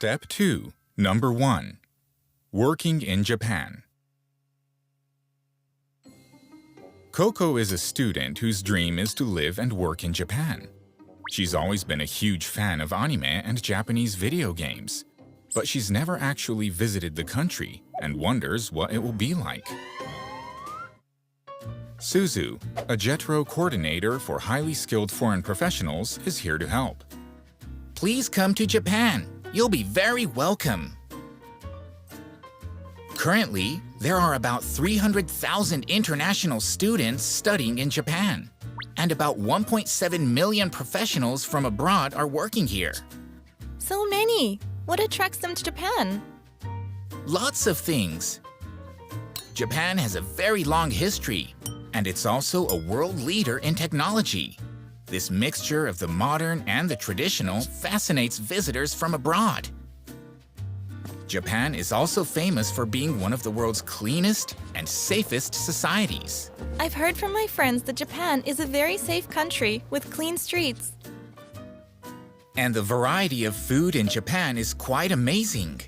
Step 2. Number 1. Working in Japan. Coco is a student whose dream is to live and work in Japan. She's always been a huge fan of anime and Japanese video games, but she's never actually visited the country and wonders what it will be like. Suzu, a JETRO coordinator for highly skilled foreign professionals, is here to help. Please come to Japan. You'll be very welcome. Currently, there are about 300,000 international students studying in Japan, and about 1.7 million professionals from abroad are working here. So many! What attracts them to Japan? Lots of things. Japan has a very long history, and it's also a world leader in technology. This mixture of the modern and the traditional fascinates visitors from abroad. Japan is also famous for being one of the world's cleanest and safest societies. I've heard from my friends that Japan is a very safe country with clean streets. And the variety of food in Japan is quite amazing.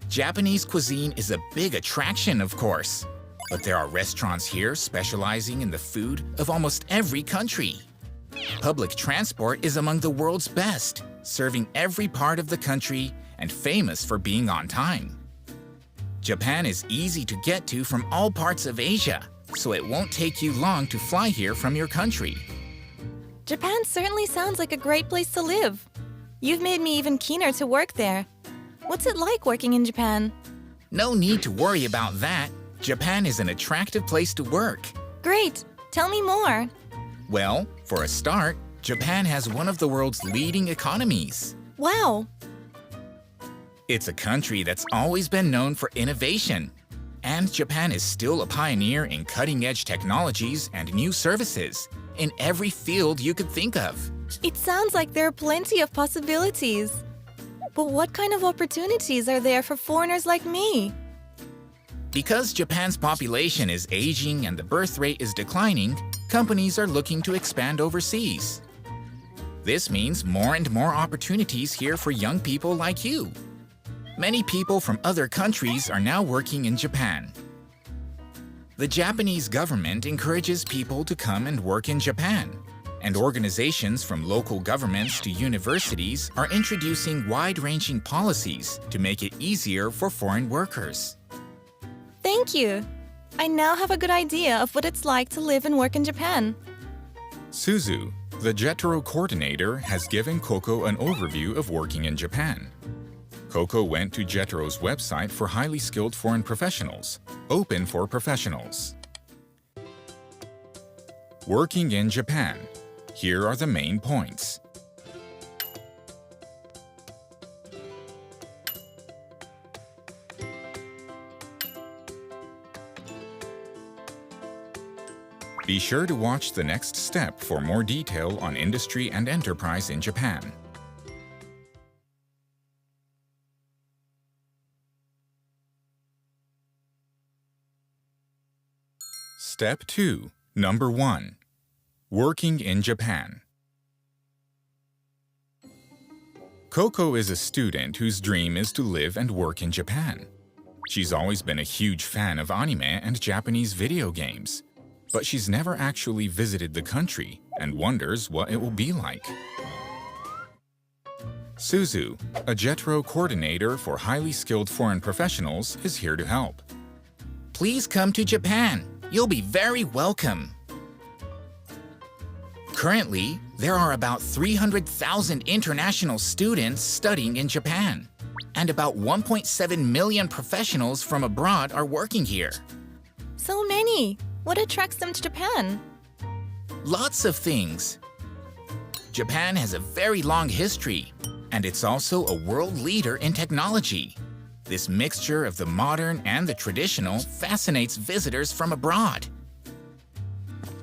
Japanese cuisine is a big attraction, of course, but there are restaurants here specializing in the food of almost every country. Public transport is among the world's best, serving every part of the country and famous for being on time. Japan is easy to get to from all parts of Asia, so it won't take you long to fly here from your country. Japan certainly sounds like a great place to live. You've made me even keener to work there. What's it like working in Japan? No need to worry about that. Japan is an attractive place to work. Great! Tell me more. Well, for a start, Japan has one of the world's leading economies. Wow! It's a country that's always been known for innovation, and Japan is still a pioneer in cutting-edge technologies and new services in every field you could think of. It sounds like there are plenty of possibilities. But what kind of opportunities are there for foreigners like me? Because Japan's population is aging and the birth rate is declining, companies are looking to expand overseas. This means more and more opportunities here for young people like you. Many people from other countries are now working in Japan. The Japanese government encourages people to come and work in Japan, and organizations from local governments to universities are introducing wide-ranging policies to make it easier for foreign workers. Thank you! I now have a good idea of what it's like to live and work in Japan. Suzu, the JETRO coordinator, has given Coco an overview of working in Japan. Coco went to JETRO's website for highly skilled foreign professionals, open for professionals. Working in Japan. Here are the main points. Be sure to watch the next step for more detail on industry and enterprise in Japan. Step 2. Number 1. Working in Japan. Coco is a student whose dream is to live and work in Japan. She's always been a huge fan of anime and Japanese video games, but she's never actually visited the country and wonders what it will be like. Suzu, a JETRO coordinator for highly skilled foreign professionals, is here to help. Please come to Japan. You'll be very welcome. Currently, there are about 300,000 international students studying in Japan, and about 1.7 million professionals from abroad are working here. So many! What attracts them to Japan? Lots of things. Japan has a very long history, and it's also a world leader in technology. This mixture of the modern and the traditional fascinates visitors from abroad.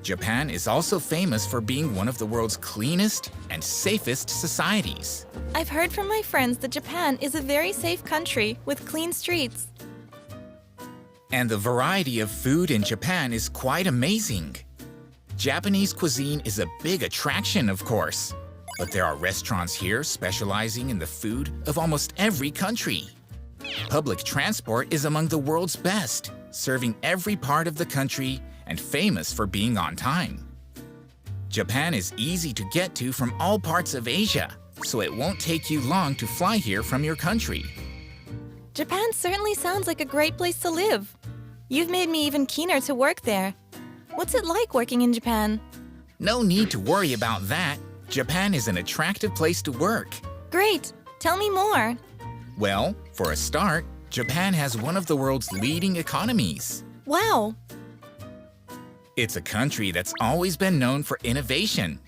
Japan is also famous for being one of the world's cleanest and safest societies. I've heard from my friends that Japan is a very safe country with clean streets. And the variety of food in Japan is quite amazing. Japanese cuisine is a big attraction, of course, But there are restaurants here specializing in the food of almost every country. Public transport is among the world's best, serving every part of the country and famous for being on time. Japan is easy to get to from all parts of Asia, so it won't take you long to fly here from your country. Japan certainly sounds like a great place to live. You've made me even keener to work there. What's it like working in Japan? No need to worry about that. Japan is an attractive place to work. Great! Tell me more. Well, for a start, Japan has one of the world's leading economies. Wow! It's a country that's always been known for innovation.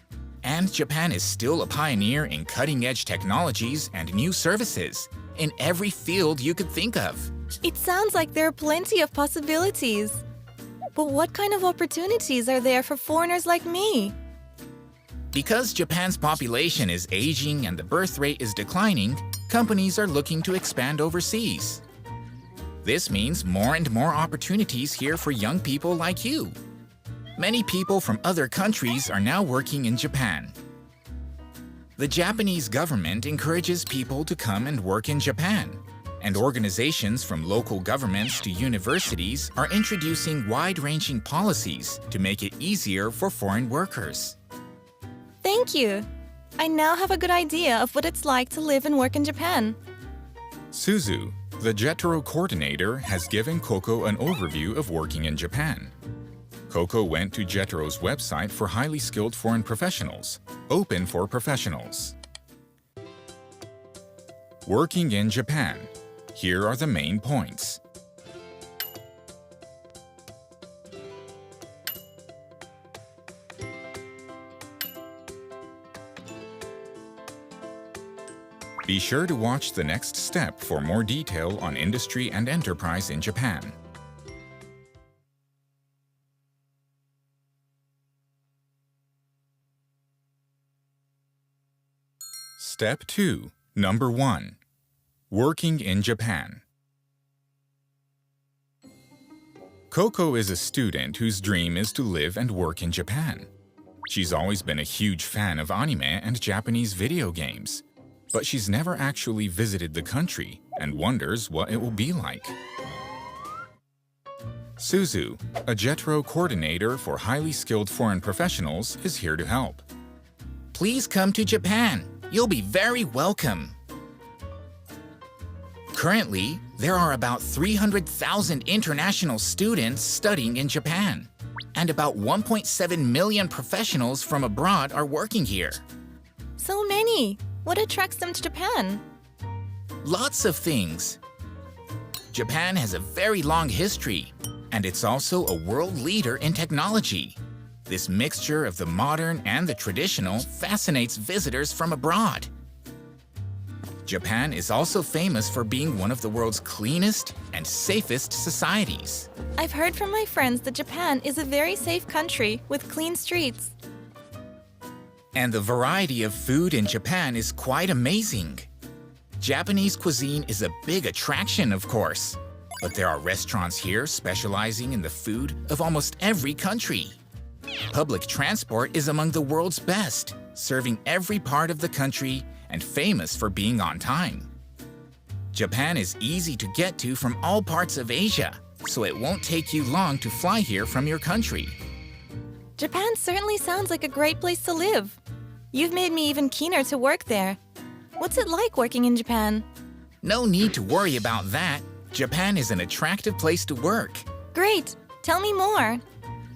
And Japan is still a pioneer in cutting-edge technologies and new services in every field you could think of. It sounds like there are plenty of possibilities. But what kind of opportunities are there for foreigners like me? Because Japan's population is aging and the birth rate is declining, companies are looking to expand overseas. This means more and more opportunities here for young people like you. Many people from other countries are now working in Japan. The Japanese government encourages people to come and work in Japan, and organizations from local governments to universities are introducing wide-ranging policies to make it easier for foreign workers. Thank you. I now have a good idea of what it's like to live and work in Japan. Suzu, the JETRO coordinator, has given Coco an overview of working in Japan. Coco went to JETRO's website for highly skilled foreign professionals, open for professionals. Working in Japan. Here are the main points. Be sure to watch the next step for more detail on industry and enterprise in Japan. Step 2. Number 1. Working in Japan. Coco is a student whose dream is to live and work in Japan. She's always been a huge fan of anime and Japanese video games, but she's never actually visited the country and wonders what it will be like. Suzu, a JETRO coordinator for highly skilled foreign professionals, is here to help. Please come to Japan. You'll be very welcome. Currently, there are about 300,000 international students studying in Japan, and about 1.7 million professionals from abroad are working here. So many! What attracts them to Japan? Lots of things. Japan has a very long history, and it's also a world leader in technology. This mixture of the modern and the traditional fascinates visitors from abroad. Japan is also famous for being one of the world's cleanest and safest societies. I've heard from my friends that Japan is a very safe country with clean streets. And the variety of food in Japan is quite amazing. Japanese cuisine is a big attraction, of course, but there are restaurants here specializing in the food of almost every country. Public transport is among the world's best, serving every part of the country and famous for being on time. Japan is easy to get to from all parts of Asia, so it won't take you long to fly here from your country. Japan certainly sounds like a great place to live. You've made me even keener to work there. What's it like working in Japan? No need to worry about that. Japan is an attractive place to work. Great! Tell me more.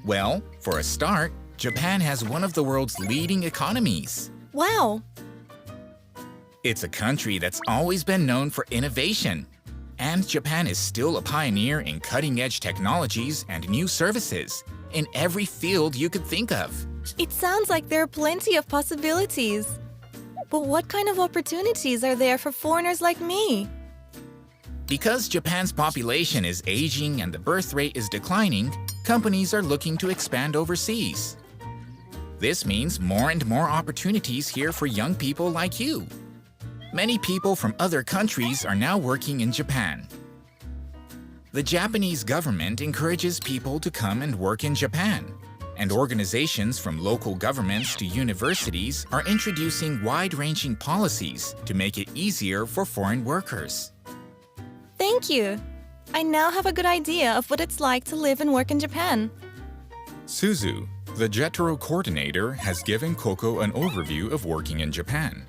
Well, for a start, Japan has one of the world's leading economies. Wow! It's a country that's always been known for innovation. And Japan is still a pioneer in cutting-edge technologies and new services in every field you could think of. It sounds like there are plenty of possibilities. But what kind of opportunities are there for foreigners like me? Because Japan's population is aging and the birth rate is declining, companies are looking to expand overseas. This means more and more opportunities here for young people like you. Many people from other countries are now working in Japan. The Japanese government encourages people to come and work in Japan, And organizations from local governments to universities are introducing wide-ranging policies to make it easier for foreign workers. Thank you. I now have a good idea of what it's like to live and work in Japan. Suzu, the JETRO coordinator, has given Coco an overview of working in Japan.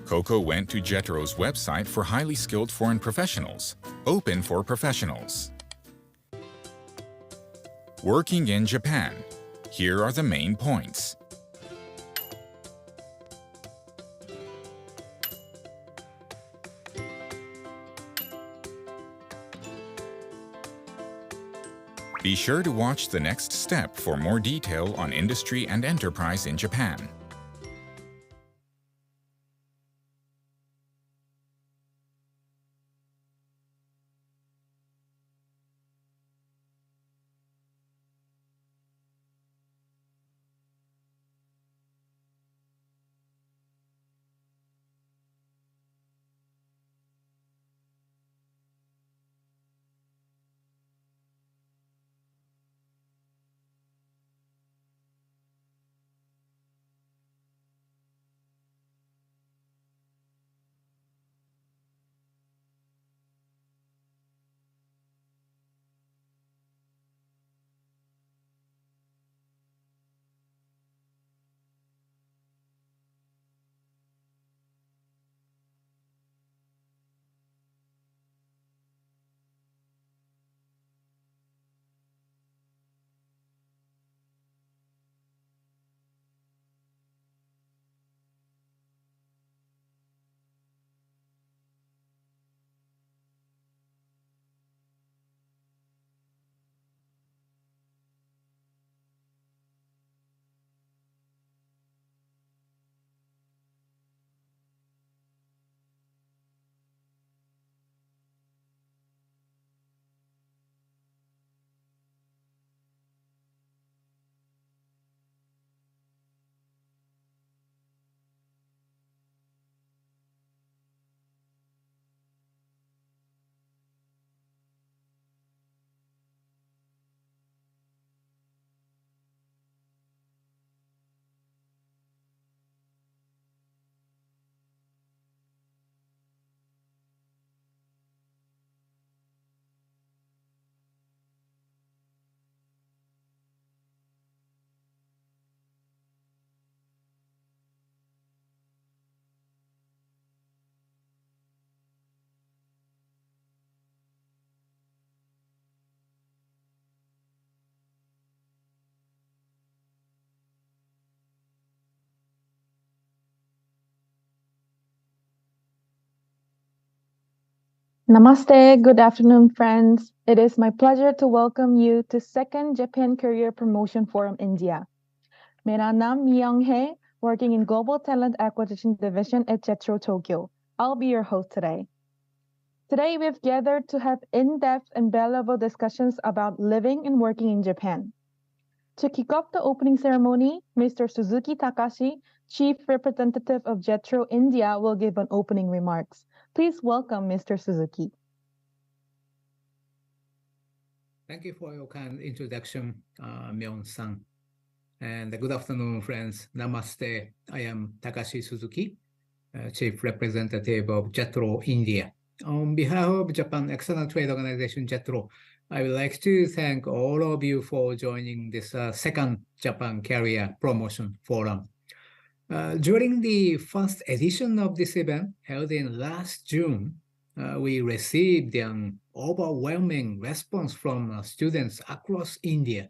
Coco went to JETRO's website for highly skilled foreign professionals, open for professionals. Working in Japan. Here are the main points. Be sure to watch the next step for more detail on industry and enterprise in Japan. Namaste, good afternoon, friends. It is my pleasure to welcome you to second Japan Career Promotion Forum India. मेरा नाम Myung Hae, working in Global Talent Acquisition Division at JETRO Tokyo. I'll be your host today. Today, we've gathered to have in-depth and valuable discussions about living and working in Japan. To kick off the opening ceremony, Mr. Suzuki Takashi, Chief Representative of JETRO India, will give an opening remarks. Please welcome Mr. Suzuki. Thank you for your kind introduction, Myeon-san. And good afternoon, friends. Namaste. I am Takashi Suzuki, Chief Representative of JETRO India. On behalf of Japan External Trade Organization JETRO, I would like to thank all of you for joining this second Japan Career Promotion Forum. During the first edition of this event, held in last June, we received an overwhelming response from students across India.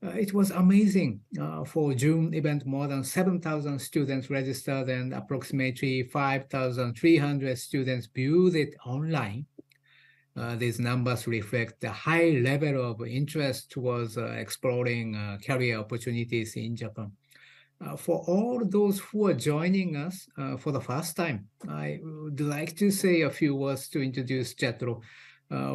It was amazing. For June event, more than 7,000 students registered and approximately 5,300 students viewed it online. These numbers reflect the high level of interest towards exploring career opportunities in Japan. For all those who are joining us for the first time, I would like to say a few words to introduce JETRO.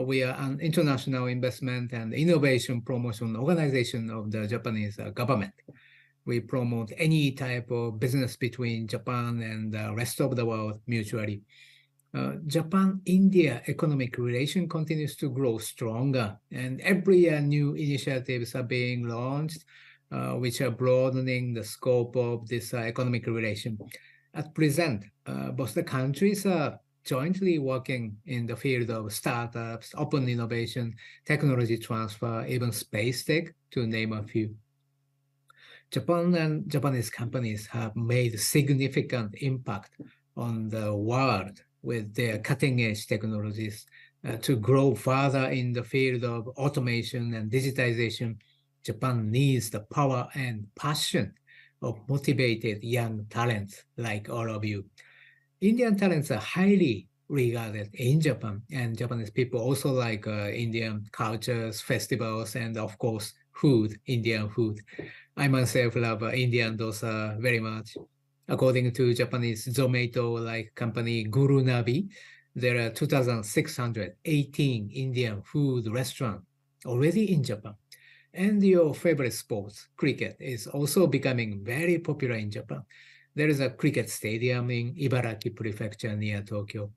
We are an international investment and innovation promotion organization of the Japanese government. We promote any type of business between Japan and the rest of the world mutually. Japan-India economic relation continues to grow stronger, and every year new initiatives are being launched which are broadening the scope of this economic relation. At present, both the countries are jointly working in the field of startups, open innovation, technology transfer, even space tech, to name a few. Japan and Japanese companies have made significant impact on the world with their cutting-edge technologies. To grow further in the field of automation and digitization, Japan needs the power and passion of motivated young talents like all of you. Indian talents are highly regarded in Japan, and Japanese people also like Indian cultures, festivals, and of course, food, Indian food. I myself love Indian dosa very much. According to Japanese Zomato-like company Guru Nabi, there are 2,618 Indian food restaurants already in Japan. And your favorite sports, cricket, is also becoming very popular in Japan. There is a cricket stadium in Ibaraki Prefecture near Tokyo.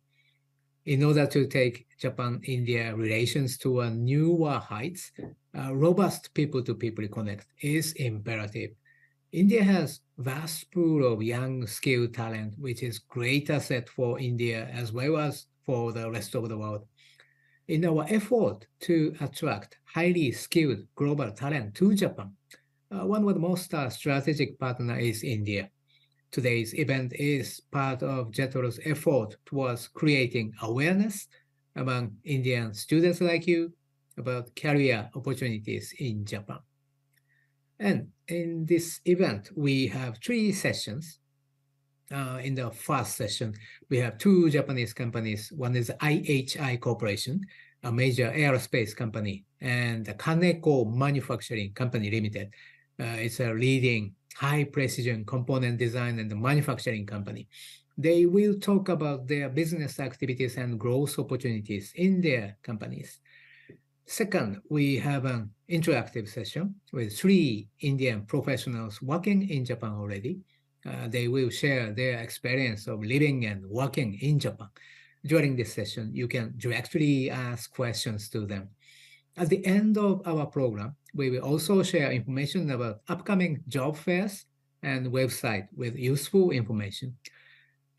In order to take Japan-India relations to a newer heights, a robust people-to-people connect is imperative. India has vast pool of young skilled talent, which is great asset for India as well as for the rest of the world. In our effort to attract highly skilled global talent to Japan, one of the most strategic partner is India. Today's event is part of JETRO's effort towards creating awareness among Indian students like you about career opportunities in Japan. And in this event, we have 3 sessions. In the first session, we have 2 Japanese companies. One is IHI Corporation, a major aerospace company, and the Kaneko Manufacturing Company Limited. It's a leading high-precision component design and manufacturing company. They will talk about their business activities and growth opportunities in their companies. Second, we have an interactive session with 3 Indian professionals working in Japan already. They will share their experience of living and working in Japan. During this session, you can directly ask questions to them. At the end of our program, we will also share information about upcoming job fairs and website with useful information.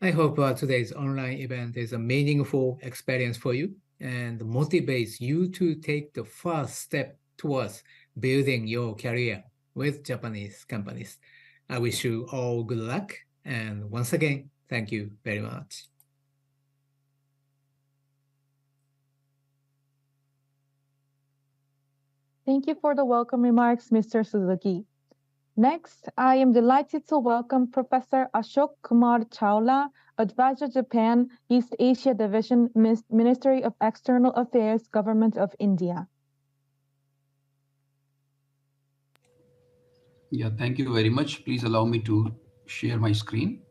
I hope today's online event is a meaningful experience for you and motivates you to take the first step towards building your career with Japanese companies. I wish you all good luck, and once again, thank you very much. Thank you for the welcome remarks, Mr. Suzuki. Next, I am delighted to welcome Professor Ashok Kumar Chawla, Advisor Japan, East Asia Division, Ministry of External Affairs, Government of India. Yeah, thank you very much. Please allow me to share my screen.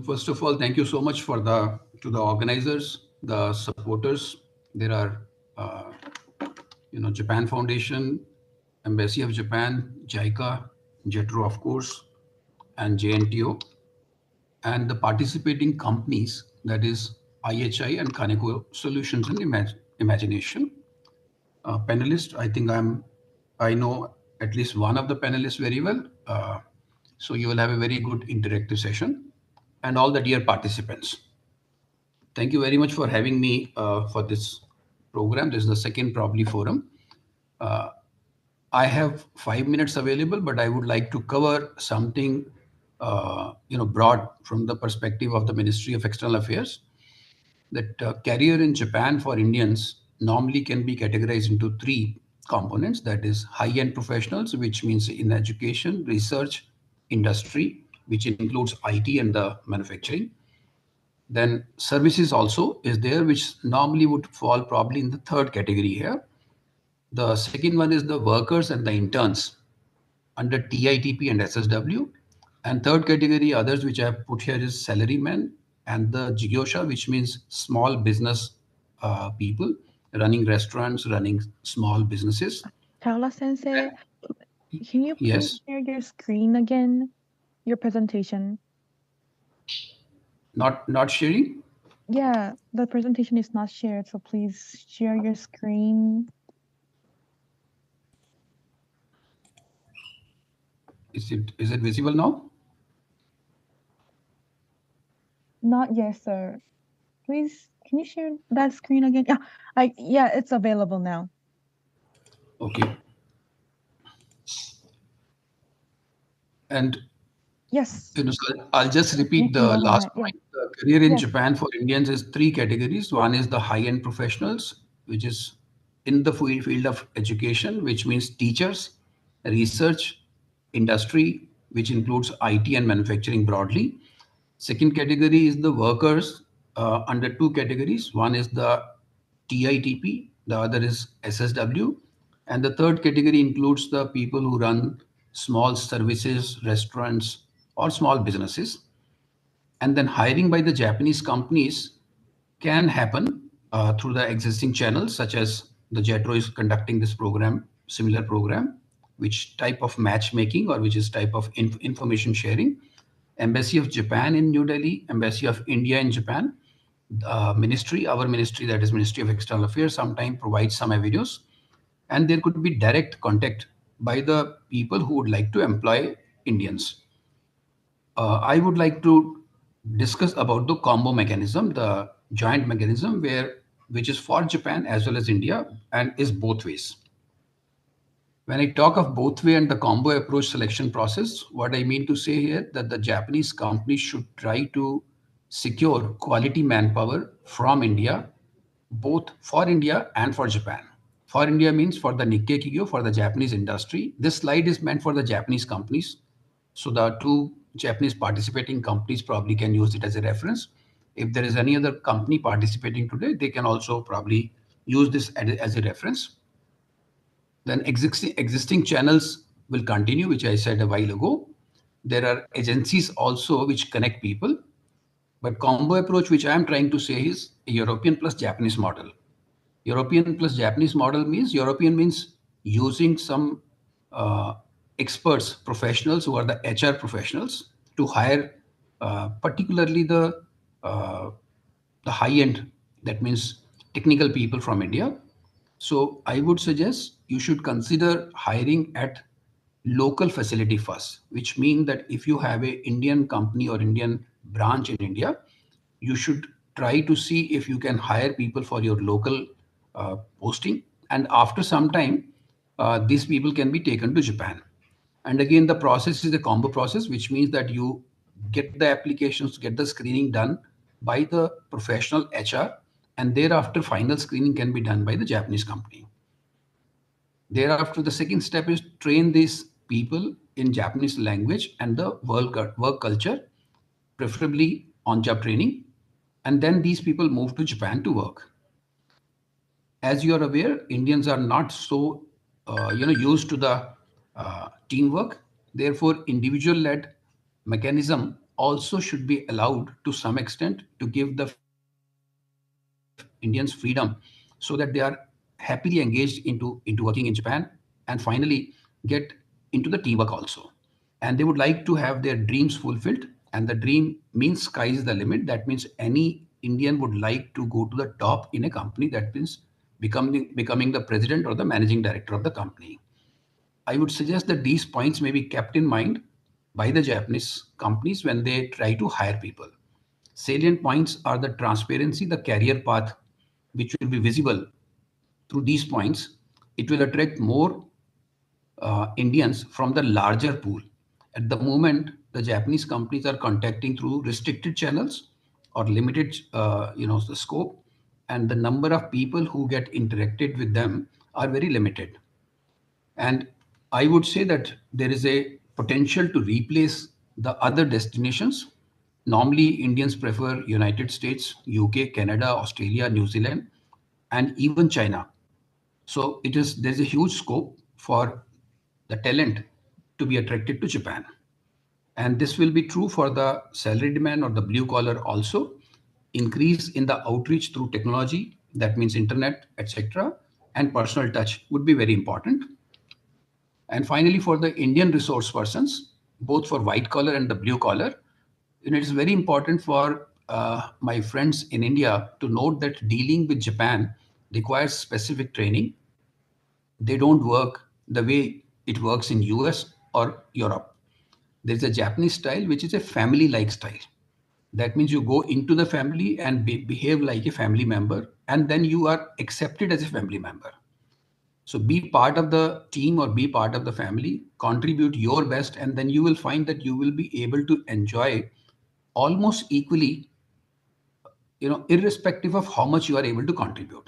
First of all, thank you so much to the organizers, the supporters. There are, Japan Foundation, Embassy of Japan, JICA, JETRO, of course, and JNTO, and the participating companies, that is IHI and Kaneko Solutions and Imagination. Panelists, I think I know at least one of the panelists very well. So you will have a very good interactive session. And all the dear participants, thank you very much for having me for this program. This is the second probably forum. I have 5 minutes available, but I would like to cover something broad from the perspective of the Ministry of External Affairs. That career in Japan for Indians normally can be categorized into 3 components. That is high-end professionals, which means in education, research, industry, which includes IT and the manufacturing. Then services also is there, which normally would fall probably in the 3rd category here. The second one is the workers and the interns under TITP and SSW. And 3rd category, others which I have put here is salarymen, and the Jigyosha, which means small business people running restaurants, running small businesses. Paula Sensei, can you please Yes, share your screen again? Your presentation. not sharing. Yeah, the presentation is not shared, so please share your screen. Is it visible now? Not yet, sir. Please, can you share that screen again? Yeah, it's available now. Okay. And Yes, so I'll just you repeat can the go last ahead. Yeah. point. The career in Yes. Japan for Indians is three categories. One is the high-end professionals, which is in the field of education, which means teachers, research, industry, which includes IT and manufacturing broadly. Second category is the workers under two categories. One is the TITP, the other is SSW, and the third category includes the people who run small services, restaurants, or small businesses. And then hiring by the Japanese companies can happen through the existing channels, such as the JETRO is conducting this program, similar program, which type of matchmaking or which is type of information sharing. Embassy of Japan in New Delhi, Embassy of India in Japan, ministry, our ministry, that is Ministry of External Affairs, sometimes provides some avenues. And there could be direct contact by the people who would like to employ Indians. I would like to discuss about the combo mechanism, the joint mechanism, which is for Japan as well as India and is both ways. When I talk of both way and the combo approach selection process, what I mean to say here that the Japanese companies should try to secure quality manpower from India, both for India and for Japan. For India means for the Nikkei Kigyo, for the Japanese industry. This slide is meant for the Japanese companies. So the two Japanese participating companies probably can use it as a reference. If there is any other company participating today, they can also probably use this as a reference. Then existing channels will continue, which I said a while ago. There are agencies also which connect people. But combo approach, which I am trying to say, is a European plus Japanese model. European plus Japanese model means European means using some uh, experts, professionals who are the HR professionals to hire particularly uh, the high end, that means technical people from India. So I would suggest you should consider hiring at local facility first, which means that if you have a Indian company or Indian branch in India, you should try to see if you can hire people for your local posting. And after some time, these people can be taken to Japan. And again, the process is a combo process, which means that you get the applications, get the screening done by the professional HR, and thereafter, final screening can be done by the Japanese company. Thereafter, the second step is train these people in Japanese language and the work culture, preferably on-job training, and then these people move to Japan to work. As you are aware, Indians are not so used to the teamwork. Therefore, individual-led mechanism also should be allowed to some extent to give the Indians freedom so that they are happily engaged into working in Japan and finally get into the teamwork also. And they would like to have their dreams fulfilled. And the dream means sky is the limit. That means any Indian would like to go to the top in a company. That means becoming the president or the managing director of the company. I would suggest that these points may be kept in mind by the Japanese companies when they try to hire people. Salient points are the transparency, the career path, which will be visible through these points. It will attract more Indians from the larger pool. At the moment, the Japanese companies are contacting through restricted channels or limited, the scope, and the number of people who get interacted with them are very limited. And I would say that there is a potential to replace the other destinations. Normally, Indians prefer United States, UK, Canada, Australia, New Zealand, and even China. So there's a huge scope for the talent to be attracted to Japan. And this will be true for the salary demand or the blue collar also. Increase in the outreach through technology, that means internet, etc., and personal touch would be very important. And finally, for the Indian resource persons, both for white collar and the blue collar, it is very important for my friends in India to note that dealing with Japan requires specific training. They don't work the way it works in US or Europe. There's a Japanese style, which is a family-like style. That means you go into the family and behave like a family member, and then you are accepted as a family member. So be part of the team or be part of the family, contribute your best, and then you will find that you will be able to enjoy almost equally, irrespective of how much you are able to contribute.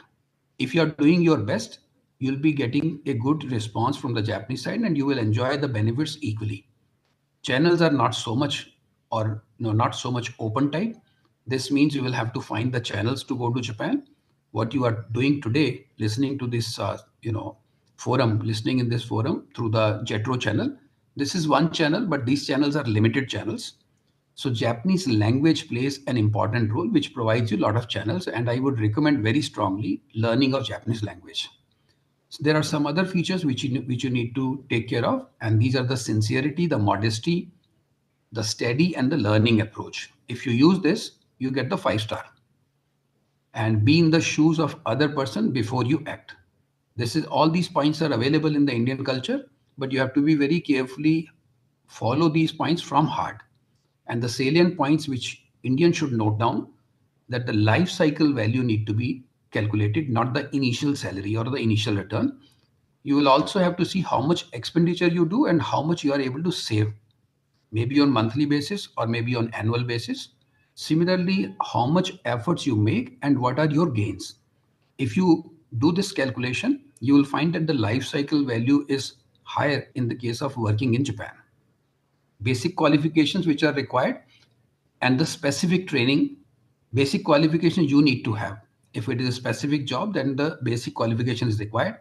If you are doing your best, you'll be getting a good response from the Japanese side and you will enjoy the benefits equally. Channels are not so much or not so much open type. This means you will have to find the channels to go to Japan. What you are doing today, listening to this forum, listening in this forum through the Jetro channel, this is one channel, but these channels are limited channels. So Japanese language plays an important role, which provides you a lot of channels, and I would recommend very strongly learning of Japanese language. So there are some other features which you need to take care of, and these are the sincerity, the modesty, the steady, and the learning approach. If you use this, you get the 5-star. And be in the shoes of other person before you act. All these points are available in the Indian culture, but you have to be very carefully follow these points from heart. And the salient points which Indians should note down, that the life cycle value need to be calculated, not the initial salary or the initial return. You will also have to see how much expenditure you do and how much you are able to save, maybe on monthly basis or maybe on annual basis. Similarly, how much efforts you make and what are your gains. If you do this calculation, you will find that the life cycle value is higher in the case of working in Japan. Basic qualifications which are required and the specific training, basic qualifications you need to have. If it is a specific job, then the basic qualification is required.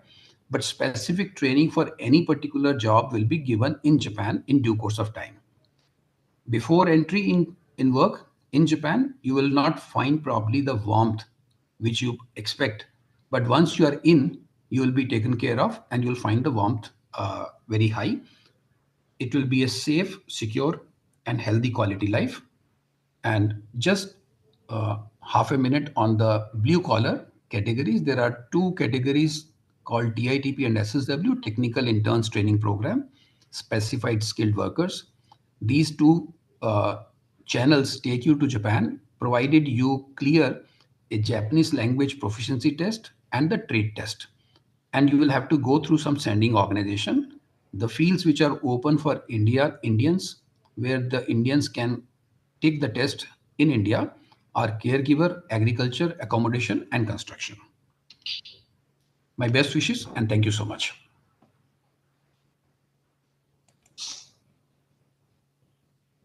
But specific training for any particular job will be given in Japan in due course of time. Before entry in work in Japan, you will not find probably the warmth which you expect. But once you are in, you will be taken care of and you'll find the warmth very high. It will be a safe, secure, and healthy quality life. And just half a minute on the blue collar categories. There are 2 categories called TITP and SSW, Technical Interns Training Program, Specified Skilled Workers. These 2 channels take you to Japan, provided you clear a Japanese language proficiency test and the trade test. And you will have to go through some sending organization. The fields which are open for Indians, where the Indians can take the test in India, are caregiver, agriculture, accommodation, and construction. My best wishes, and thank you so much.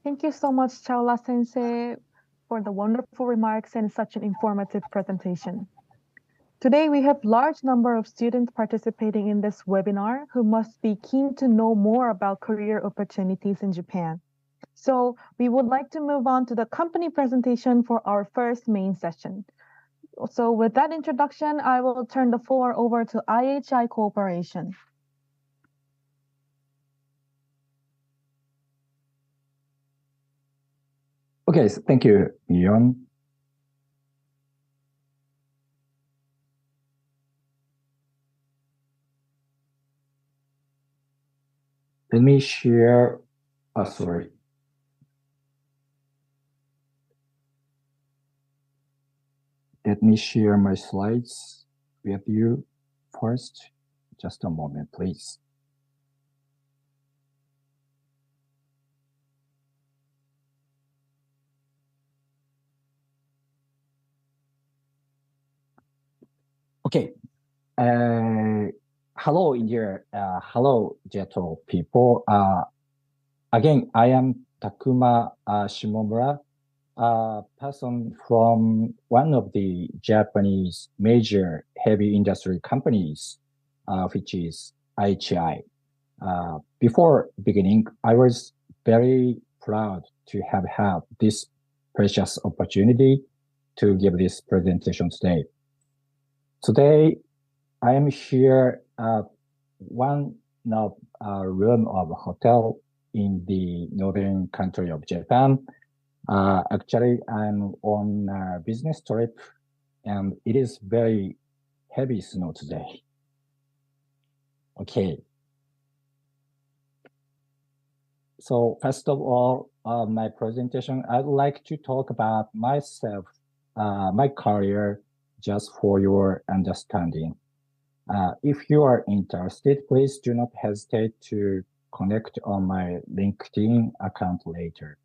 Thank you so much, Chaula Sensei, for the wonderful remarks and such an informative presentation. Today, we have large number of students participating in this webinar who must be keen to know more about career opportunities in Japan. So we would like to move on to the company presentation for our first main session. So with that introduction, I will turn the floor over to IHI Corporation. Okay, so thank you, Yon. Let me share, sorry. Let me share my slides with you first. Just a moment, please. Okay. Hello, India. Hello, Jeto people. Again, I am Takuma Shimomura, a person from one of the Japanese major heavy industry companies, which is IHI. Before beginning, I was very proud to have had this precious opportunity to give this presentation today. Today, I am here at one of room of a hotel in the northern country of Japan. Actually, I'm on a business trip and it is very heavy snow today. Okay. So first of all, my presentation, I'd like to talk about myself, my career, just for your understanding. If you are interested, please do not hesitate to connect on my LinkedIn account later.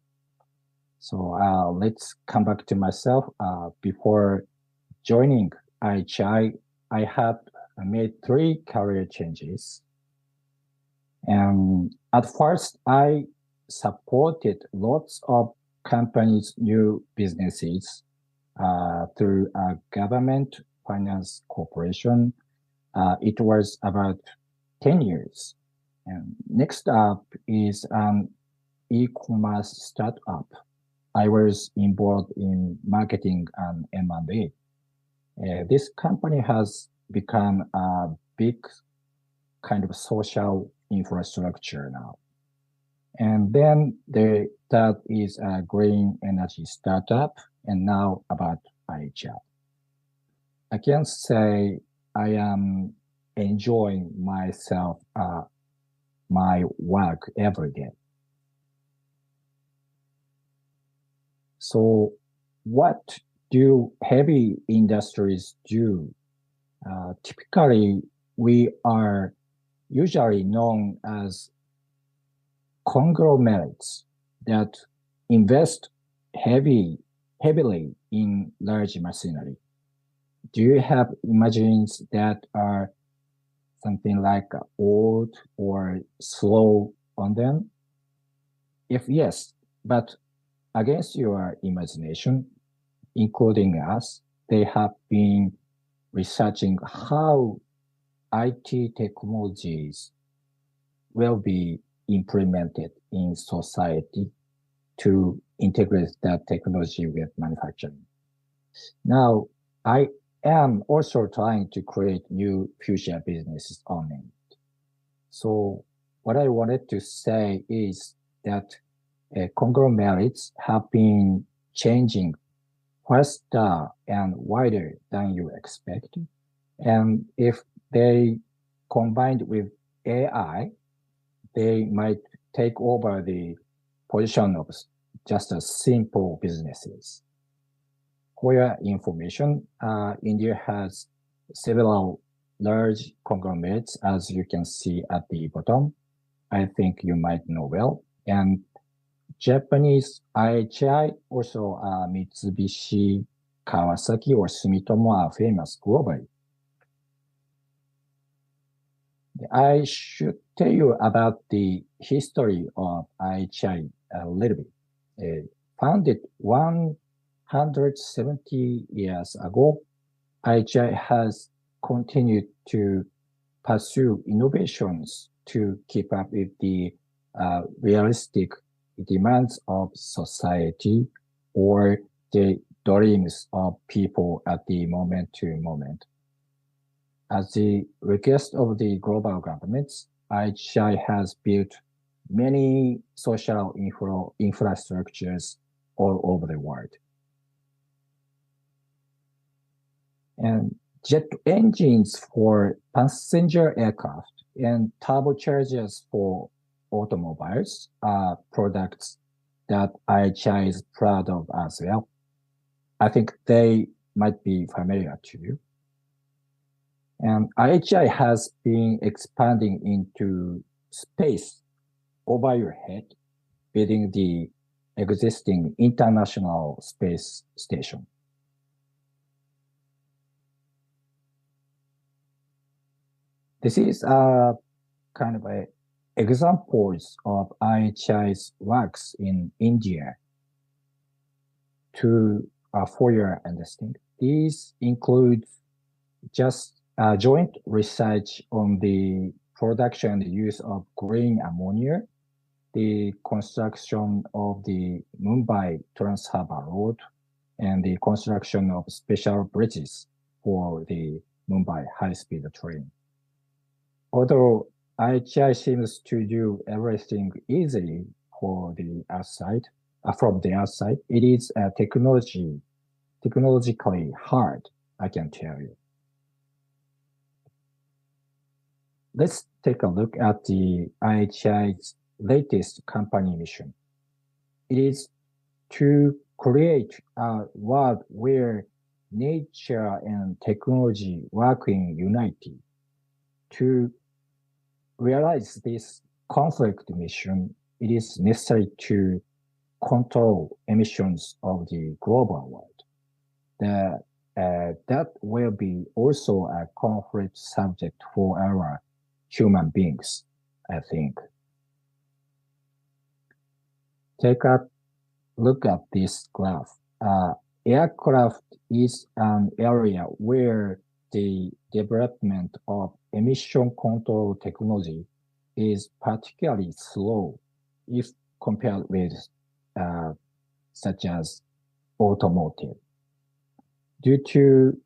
So let's come back to myself. Before joining IHI, I had made 3 career changes. And at first, I supported lots of companies' new businesses through a government finance corporation. It was about 10 years. And next up is an e-commerce startup. I was involved in marketing and M&A. This company has become a big kind of social infrastructure now. And then that is a green energy startup, and now about IHI. I can say I am enjoying myself, my work every day. So what do heavy industries do? Typically, we are usually known as conglomerates that invest heavily in large machinery. Do you have images that are something like old or slow on them? If yes, but against your imagination, including us, they have been researching how IT technologies will be implemented in society to integrate that technology with manufacturing. Now, I am also trying to create new future businesses on it. So what I wanted to say is that conglomerates have been changing faster and wider than you expected. And if they combined with AI, they might take over the position of just a simple businesses. For your information, India has several large conglomerates, as you can see at the bottom. I think you might know well. And Japanese IHI, also Mitsubishi, Kawasaki, or Sumitomo are famous globally. I should tell you about the history of IHI a little bit. Founded 170 years ago, IHI has continued to pursue innovations to keep up with the realistic demands of society or the dreams of people at the moment to moment. At the request of the global governments, IHI has built many social infrastructures all over the world. And jet engines for passenger aircraft and turbochargers for automobiles are products that IHI is proud of as well. I think they might be familiar to you. And IHI has been expanding into space over your head, building the existing International Space Station. This is kind of examples of IHI's works in India for your understanding. These include just joint research on the production and use of green ammonia, the construction of the Mumbai Trans-Harbour Road and the construction of special bridges for the Mumbai high-speed train. Although IHI seems to do everything easily for the outside, from the outside, it is technologically hard, I can tell you. Let's take a look at the IHI's latest company mission. It is to create a world where nature and technology work in unity. To realize this conflict mission, it is necessary to control emissions of the global world. That will be also a conflict subject for our human beings, I think. Take a look at this graph. Aircraft is an area where the development of emission control technology is particularly slow if compared with such as automotive. Due to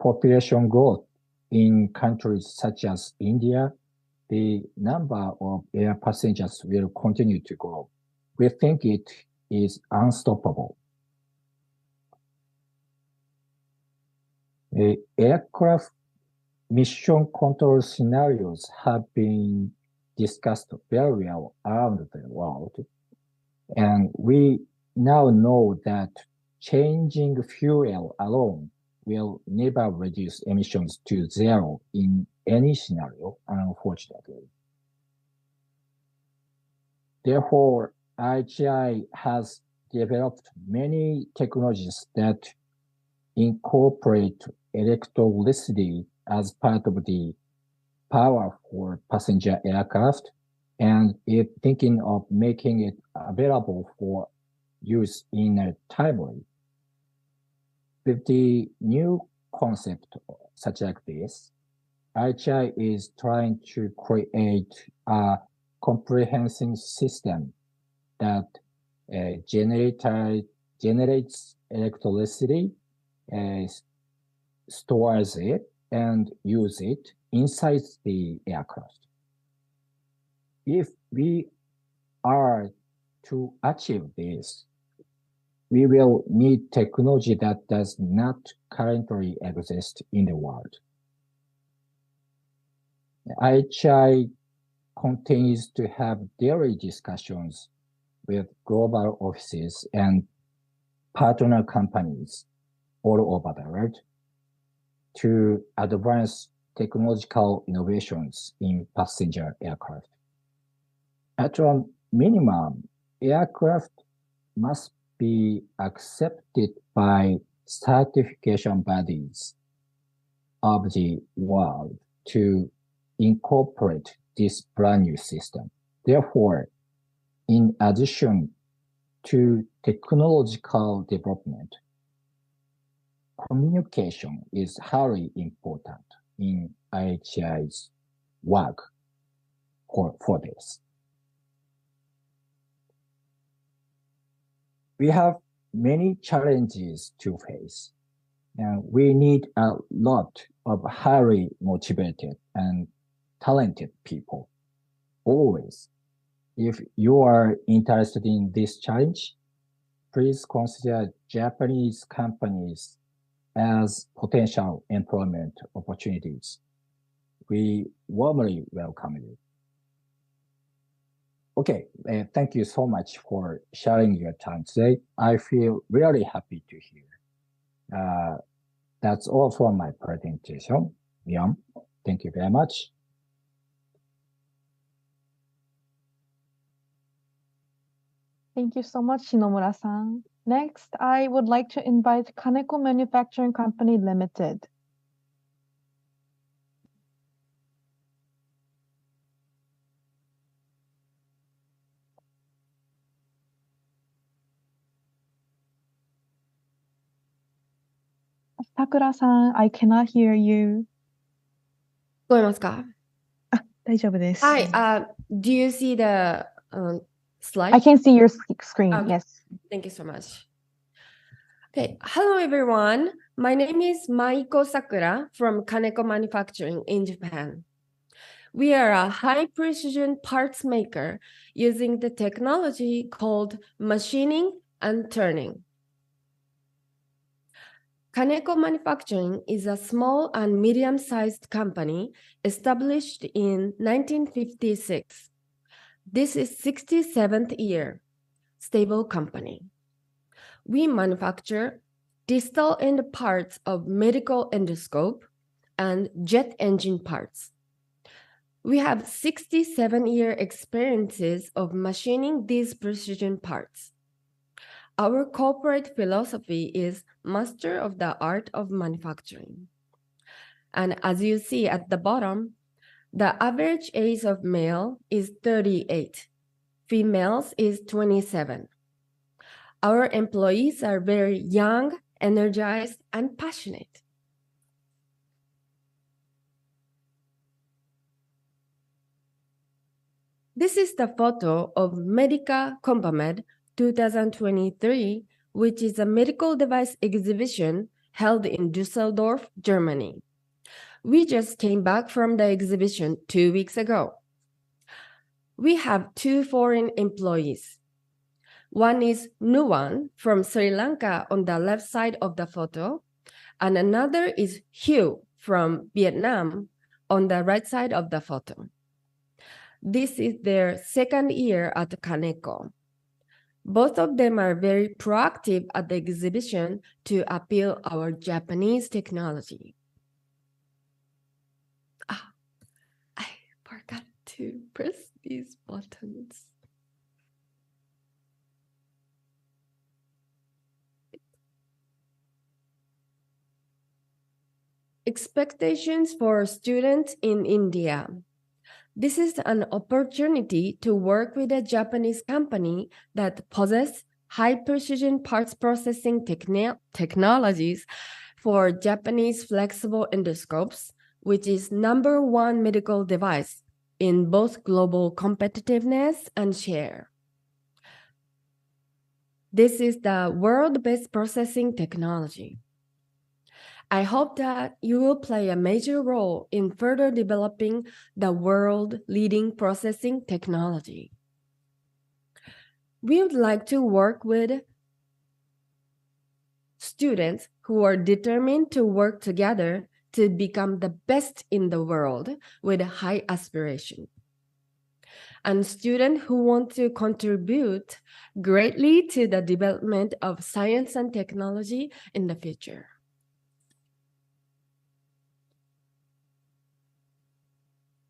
population growth in countries such as India, the number of air passengers will continue to grow. We think it is unstoppable. The aircraft mission control scenarios have been discussed very well around the world. And we now know that changing fuel alone will never reduce emissions to zero in any scenario, unfortunately. Therefore, IHI has developed many technologies that incorporate electrolyticity as part of the power for passenger aircraft, and is thinking of making it available for use in a timely. With the new concept such like this, IHI is trying to create a comprehensive system that generates electricity, stores it, and use it inside the aircraft. If we are to achieve this, we will need technology that does not currently exist in the world. IHI continues to have daily discussions with global offices and partner companies all over the world to advance technological innovations in passenger aircraft. At a minimum, aircraft must be accepted by certification bodies of the world to incorporate this brand new system. Therefore, in addition to technological development, communication is highly important in IHI's work for this. We have many challenges to face, and we need a lot of highly motivated and talented people, always. If you are interested in this challenge, please consider Japanese companies as potential employment opportunities. We warmly welcome you. Okay, thank you so much for sharing your time today. I feel really happy to hear. That's all from my presentation. Leon, thank you very much. Thank you so much, Shinomura-san. Next, I would like to invite Kaneko Manufacturing Company Limited. Sakura-san, I cannot hear you. 聞こえますか？大丈夫です。Hi, do you see the slide? I can see your screen. Okay. Yes. Thank you so much. Okay, hello everyone. My name is Maiko Sakura from Kaneko Manufacturing in Japan. We are a high precision parts maker using the technology called machining and turning. Kaneko Manufacturing is a small and medium-sized company established in 1956. This is 67th year, stable company. We manufacture distal end parts of medical endoscope and jet engine parts. We have 67-year experiences of machining these precision parts. Our corporate philosophy is master of the art of manufacturing. And as you see at the bottom, the average age of male is 38. Females is 27. Our employees are very young, energized, and passionate. This is the photo of Medica Compomed 2023, which is a medical device exhibition held in Düsseldorf, Germany. We just came back from the exhibition 2 weeks ago. We have 2 foreign employees. One is Nuwan from Sri Lanka on the left side of the photo, and another is Hugh from Vietnam on the right side of the photo. This is their second year at Kaneko. Both of them are very proactive at the exhibition to appeal our Japanese technology. I forgot to press these buttons. Expectations for students in India. This is an opportunity to work with a Japanese company that possesses high-precision parts processing technologies for Japanese flexible endoscopes, which is #1 medical device in both global competitiveness and share. This is the world-best processing technology. I hope that you will play a major role in further developing the world-leading processing technology. We would like to work with students who are determined to work together to become the best in the world with high aspiration, and students who want to contribute greatly to the development of science and technology in the future.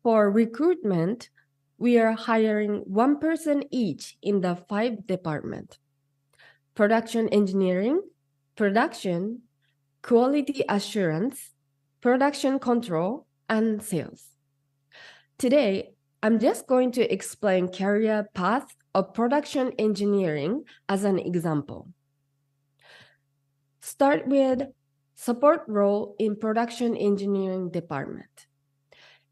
For recruitment, we are hiring 1 person each in the 5 departments: production engineering, production, quality assurance, production control, and sales. Today, I'm just going to explain career path of production engineering as an example. Start with support role in production engineering department.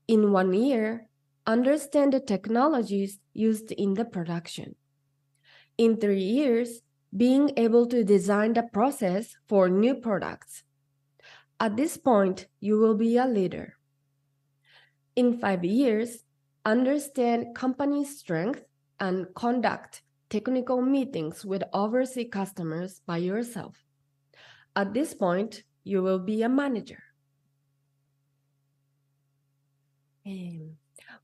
In 1 year, understand the technologies used in the production. In 3 years, being able to design the process for new products. At this point, you will be a leader. In 5 years, understand company strength and conduct technical meetings with overseas customers by yourself. At this point, you will be a manager.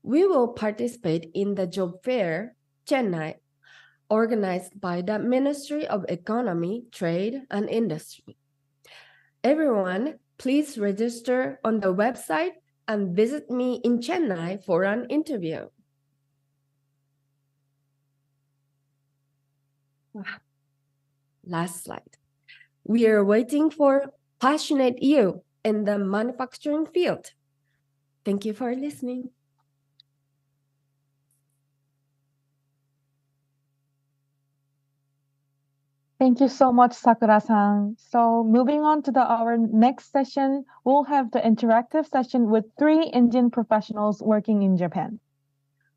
We will participate in the job fair, Chennai, organized by the Ministry of Economy, Trade, and Industry. Everyone, please register on the website and visit me in Chennai for an interview. Last slide. We are waiting for passionate you in the manufacturing field. Thank you for listening. Thank you so much, Sakura-san. So moving on to our next session, we'll have the interactive session with 3 Indian professionals working in Japan.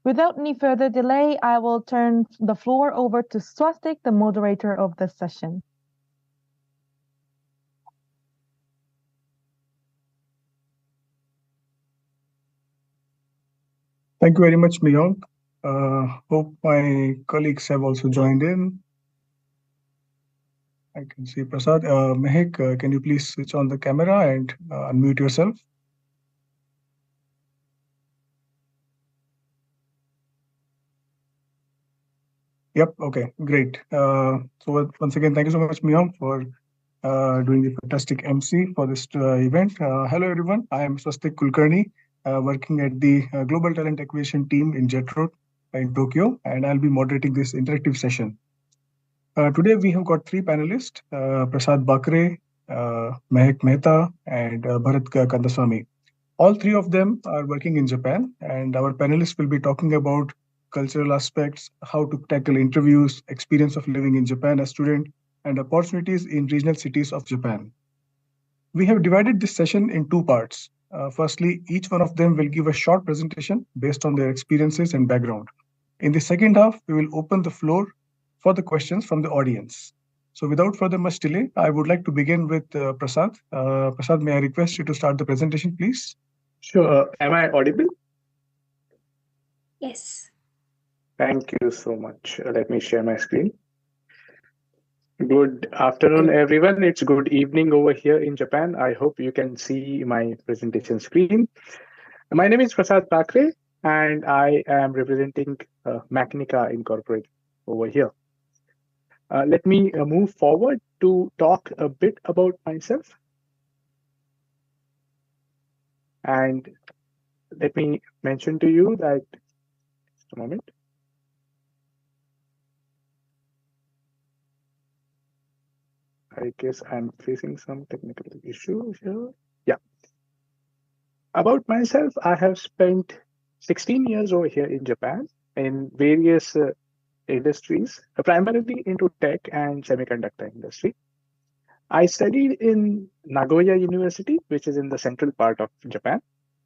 Without any further delay, I will turn the floor over to Swastik, the moderator of this session. Thank you very much, Miyong. Hope my colleagues have also joined in. I can see Prasad. Mehek, can you please switch on the camera and unmute yourself? Yep, okay, great. So once again, thank you so much, Miyong, for doing the fantastic MC for this event. Hello, everyone. I am Swastik Kulkarni, working at the Global Talent Acquisition team in Jetroad in Tokyo, and I'll be moderating this interactive session. Today we have got three panelists, Prasad Bakre, Mehek Mehta, and Bharat Kandaswamy. All three of them are working in Japan, and our panelists will be talking about cultural aspects, how to tackle interviews, experience of living in Japan as student, and opportunities in regional cities of Japan. We have divided this session in two parts. Firstly, each one of them will give a short presentation based on their experiences and background. In the second half, we will open the floor for the questions from the audience. So without further much delay, I would like to begin with Prasad. Prasad, may I request you to start the presentation, please? Sure. Am I audible? Yes. Thank you so much. Let me share my screen. Good afternoon, everyone. It's good evening over here in Japan. I hope you can see my presentation screen. My name is Prasad Bakre, and I am representing Macnica Incorporated over here. Let me move forward to talk a bit about myself. And let me mention to you that, just a moment. I guess I'm facing some technical issue here. Yeah. About myself, I have spent 16 years over here in Japan in various industries, primarily into tech and semiconductor industry. I studied in Nagoya University, which is in the central part of Japan.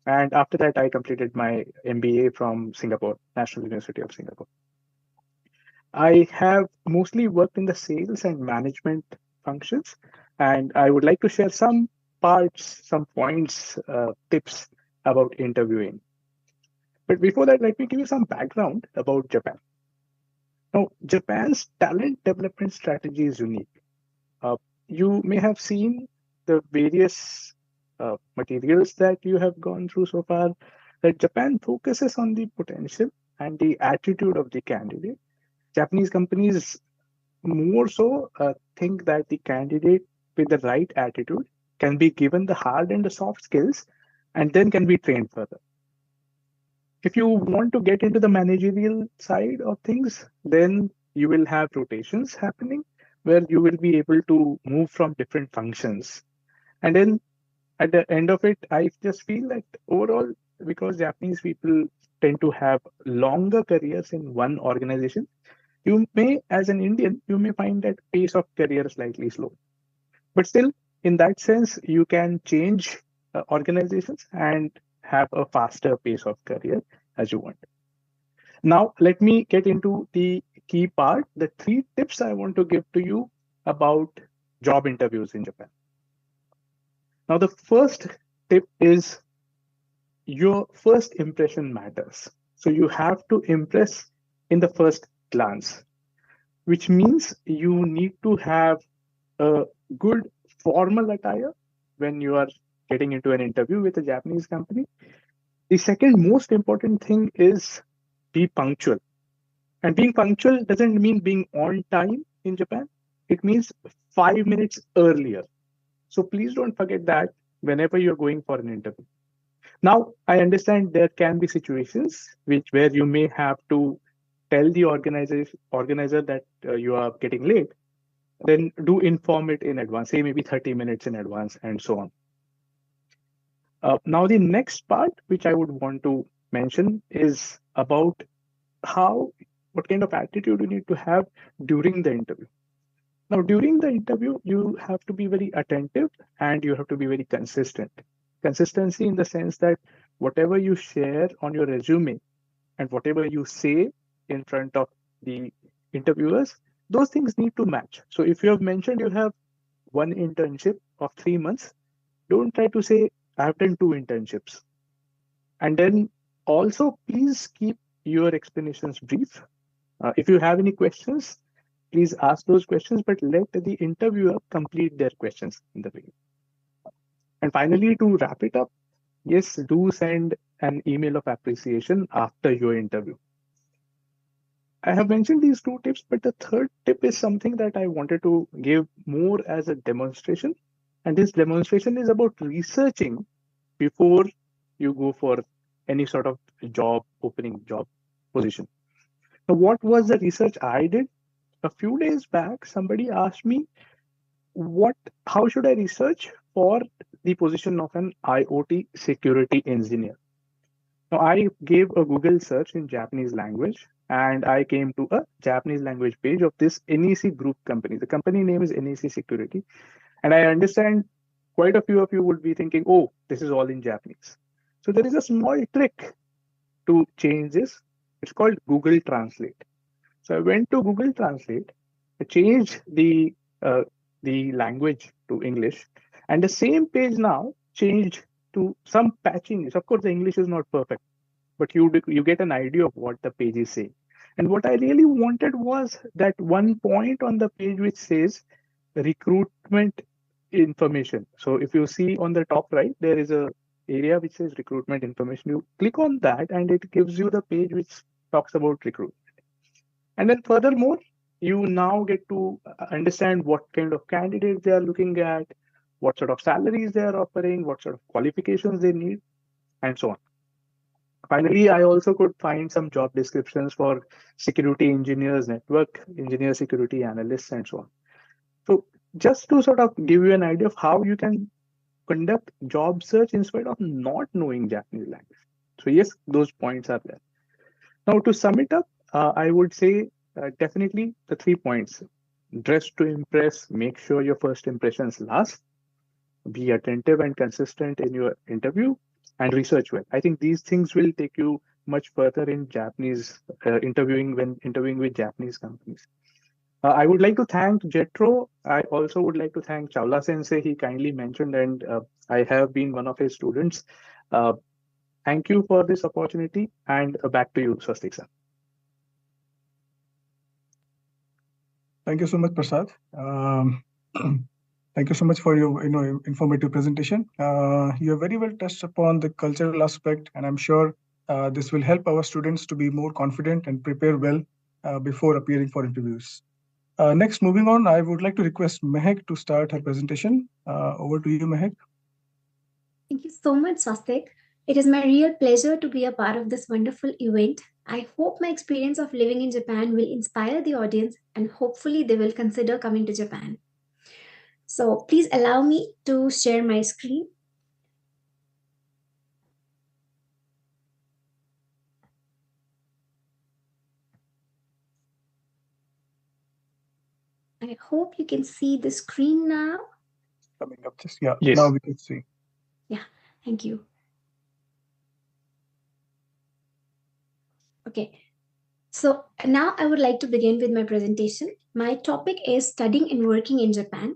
And after that, I completed my MBA from Singapore, National University of Singapore. I have mostly worked in the sales and management functions, and I would like to share some parts, some points, tips about interviewing. But before that, let me give you some background about Japan. Now, Japan's talent development strategy is unique. You may have seen the various materials that you have gone through so far, that Japan focuses on the potential and the attitude of the candidate. Japanese companies more so think that the candidate with the right attitude can be given the hard and the soft skills and then can be trained further. If you want to get into the managerial side of things, then you will have rotations happening where you will be able to move from different functions. And then at the end of it, I just feel like overall, because Japanese people tend to have longer careers in one organization, you may, as an Indian, you may find that pace of career slightly slow. But still, in that sense, you can change organizations and have a faster pace of career as you want. Now, let me get into the key part, the 3 tips I want to give to you about job interviews in Japan. Now, the first tip is your first impression matters. So you have to impress in the first glance, which means you need to have a good formal attire when you are getting into an interview with a Japanese company. The second most important thing is be punctual. And being punctual doesn't mean being on time in Japan. It means 5 minutes earlier. So please don't forget that whenever you're going for an interview. Now, I understand there can be situations where you may have to tell the organizer that you are getting late. Then do inform it in advance, say maybe 30 minutes in advance and so on. Now, the next part, which I would want to mention, is about what kind of attitude you need to have during the interview. Now, during the interview, you have to be very attentive and you have to be very consistent. Consistency in the sense that whatever you share on your resume and whatever you say in front of the interviewers, those things need to match. So if you have mentioned you have one internship of 3 months, don't try to say, I have done 2 internships. And then also, please keep your explanations brief. If you have any questions, please ask those questions, but let the interviewer complete their questions in the beginning. And finally, to wrap it up, yes, do send an email of appreciation after your interview. I have mentioned these 2 tips, but the third tip is something that I wanted to give more as a demonstration. And this demonstration is about researching before you go for any sort of job opening, job position. Now, what was the research I did? A few days back, somebody asked me, how should I research for the position of an IoT security engineer? Now, I gave a Google search in Japanese language, and I came to a Japanese language page of this NEC group company. The company name is NEC Security. And I understand quite a few of you would be thinking, oh, this is all in Japanese. So there is a small trick to change this. It's called Google Translate. So I went to Google Translate, I changed the language to English, and the same page now changed to some patching. Of course, the English is not perfect, but you get an idea of what the page is saying. And what I really wanted was that one point on the page which says recruitment information. So if you see on the top right, there is a area which says recruitment information. You click on that and it gives you the page which talks about recruitment. And then furthermore, you now get to understand what kind of candidates they are looking at, what sort of salaries they are offering, what sort of qualifications they need, and so on. Finally, I also could find some job descriptions for security engineers, network engineer, security analysts, and so on. So just to sort of give you an idea of how you can conduct job search in spite of not knowing Japanese language. So yes, those points are there. Now to sum it up, I would say definitely the 3 points. Dress to impress, make sure your first impressions last, be attentive and consistent in your interview, and research well. I think these things will take you much further in Japanese interviewing when interviewing with Japanese companies. I would like to thank Jetro. I also would like to thank Chawla Sensei. He kindly mentioned, and I have been one of his students. Thank you for this opportunity, and back to you, Swastik sir. Thank you so much, Prasad. Thank you so much for your informative presentation. You have very well touched upon the cultural aspect, and I'm sure this will help our students to be more confident and prepare well before appearing for interviews. Next, moving on, I would like to request Mehak to start her presentation. Over to you, Mehak. Thank you so much, Swastik. It is my real pleasure to be a part of this wonderful event. I hope my experience of living in Japan will inspire the audience and hopefully they will consider coming to Japan. So please allow me to share my screen. I hope you can see the screen now. Coming up, just yes. Now we can see. Yeah, thank you. Okay, so now I would like to begin with my presentation. My topic is studying and working in Japan.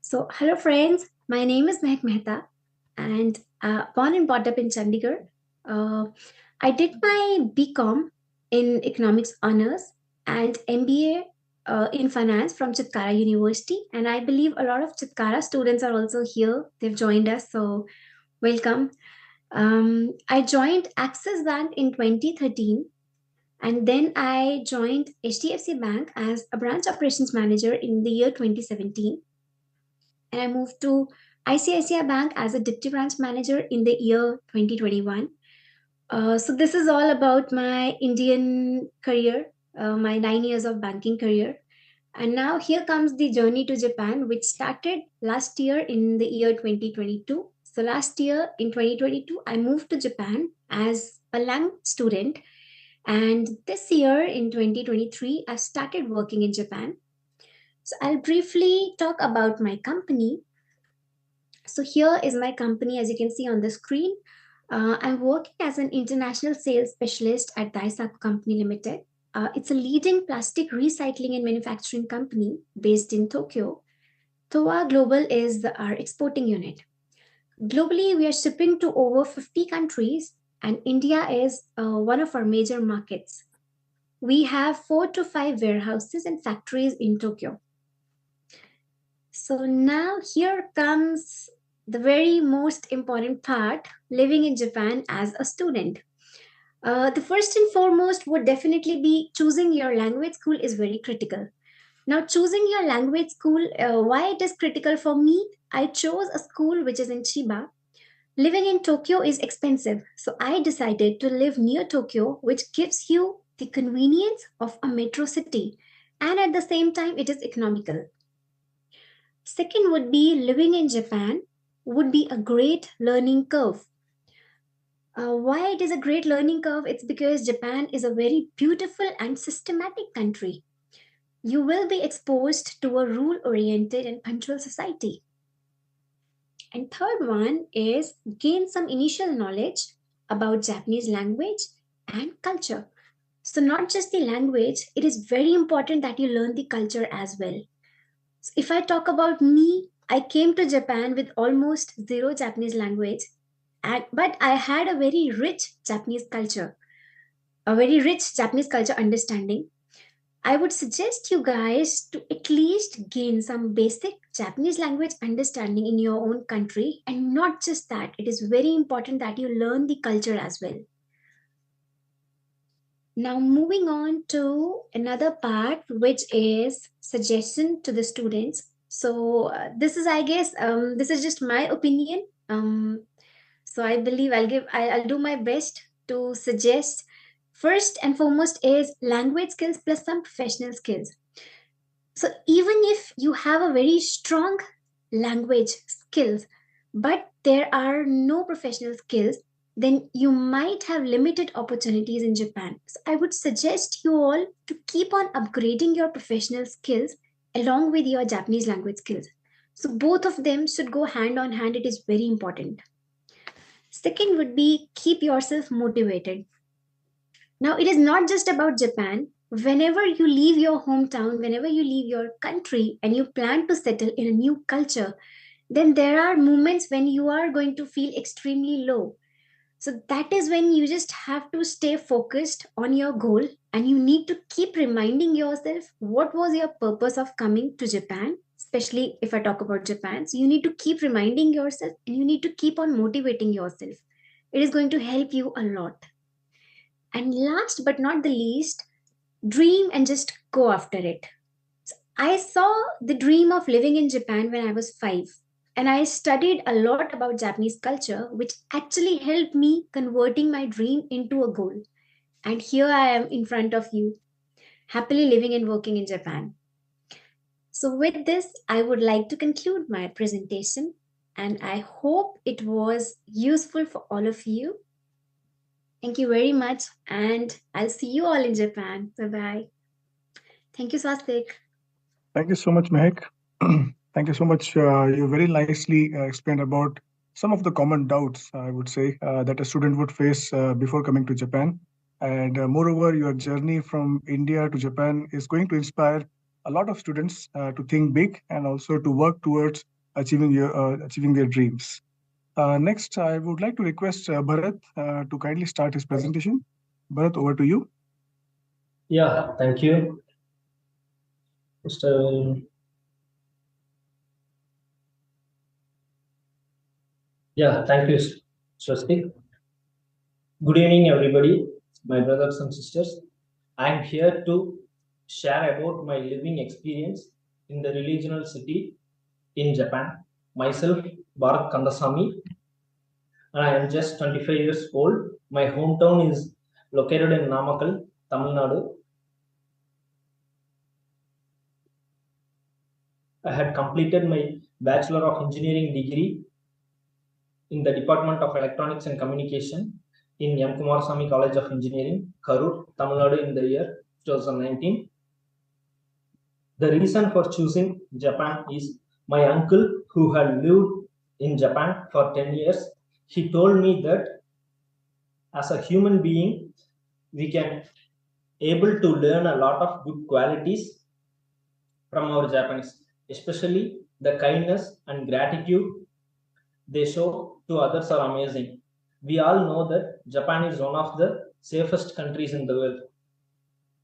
So hello friends, my name is Mehak Mehta and born and brought up in Chandigarh. I did my BCom in Economics Honors and MBA in Finance from Chitkara University. And I believe a lot of Chitkara students are also here. They've joined us, so welcome. I joined Axis Bank in 2013. And then I joined HDFC Bank as a branch operations manager in the year 2017. And I moved to ICICI Bank as a deputy branch manager in the year 2021. So this is all about my Indian career, my 9 years of banking career. And now here comes the journey to Japan, which started last year in the year 2022. So last year in 2022, I moved to Japan as a language student. And this year in 2023, I started working in Japan. So I'll briefly talk about my company. So here is my company, as you can see on the screen. I'm working as an international sales specialist at Daisaku Company Limited. It's a leading plastic recycling and manufacturing company based in Tokyo. TOA Global is our exporting unit. Globally, we are shipping to over 50 countries, and India is one of our major markets. We have 4 to 5 warehouses and factories in Tokyo. So now here comes the very most important part, living in Japan as a student. The first and foremost would definitely be choosing your language school is very critical. Now, choosing your language school, why it is critical for me? I chose a school which is in Chiba. Living in Tokyo is expensive, so I decided to live near Tokyo, which gives you the convenience of a metro city, and at the same time, it is economical. Second would be living in Japan would be a great learning curve. Why it is a great learning curve? It's because Japan is a very beautiful and systematic country. You will be exposed to a rule oriented and punctual society. And third one is gain some initial knowledge about Japanese language and culture. So, not just the language, it is very important that you learn the culture as well. So if I talk about me, I came to Japan with almost zero Japanese language, but I had a very rich Japanese culture, a very rich Japanese culture understanding. I would suggest you guys to at least gain some basic Japanese language understanding in your own country, and not just that, it is very important that you learn the culture as well. Now, moving on to another part, which is suggestion to the students. So, this is, I guess, this is just my opinion. So, I believe I'll do my best to suggest. First and foremost is language skills plus some professional skills. So, even if you have a very strong language skills, but there are no professional skills, then you might have limited opportunities in Japan. So I would suggest you all to keep on upgrading your professional skills along with your Japanese language skills. So both of them should go hand on hand. It is very important. Second would be keep yourself motivated. Now, it is not just about Japan. Whenever you leave your hometown, whenever you leave your country and you plan to settle in a new culture, then there are moments when you are going to feel extremely low. So that is when you just have to stay focused on your goal, and you need to keep reminding yourself what was your purpose of coming to Japan, especially if I talk about Japan. So you need to keep reminding yourself and you need to keep on motivating yourself. It is going to help you a lot. And last but not the least, dream and just go after it. So I saw the dream of living in Japan when I was 5. And I studied a lot about Japanese culture, which actually helped me converting my dream into a goal. And here I am in front of you, happily living and working in Japan. So, with this, I would like to conclude my presentation, and I hope it was useful for all of you. Thank you very much, and I'll see you all in Japan. Bye bye. Thank you, Swastik. Thank you so much, Mehak. Thank you so much. You very nicely explained about some of the common doubts, I would say, that a student would face before coming to Japan. And moreover, your journey from India to Japan is going to inspire a lot of students to think big and also to work towards achieving their dreams. Next, I would like to request Bharat to kindly start his presentation. Bharat, over to you. Yeah, thank you. Mr. Yeah, thank you, Swastik. Good evening, everybody, my brothers and sisters. I am here to share about my living experience in the regional city in Japan. Myself, Bharat Kandasamy, and I am just 25 years old. My hometown is located in Namakkal, Tamil Nadu. I had completed my Bachelor of Engineering degree in the Department of Electronics and Communication in M. Kumarasamy College of Engineering, Karur, Tamil Nadu in the year 2019. The reason for choosing Japan is my uncle, who had lived in Japan for 10 years. He told me that as a human being, we can able to learn a lot of good qualities from our Japanese, especially the kindness and gratitude they show to others are amazing. We all know that Japan is one of the safest countries in the world.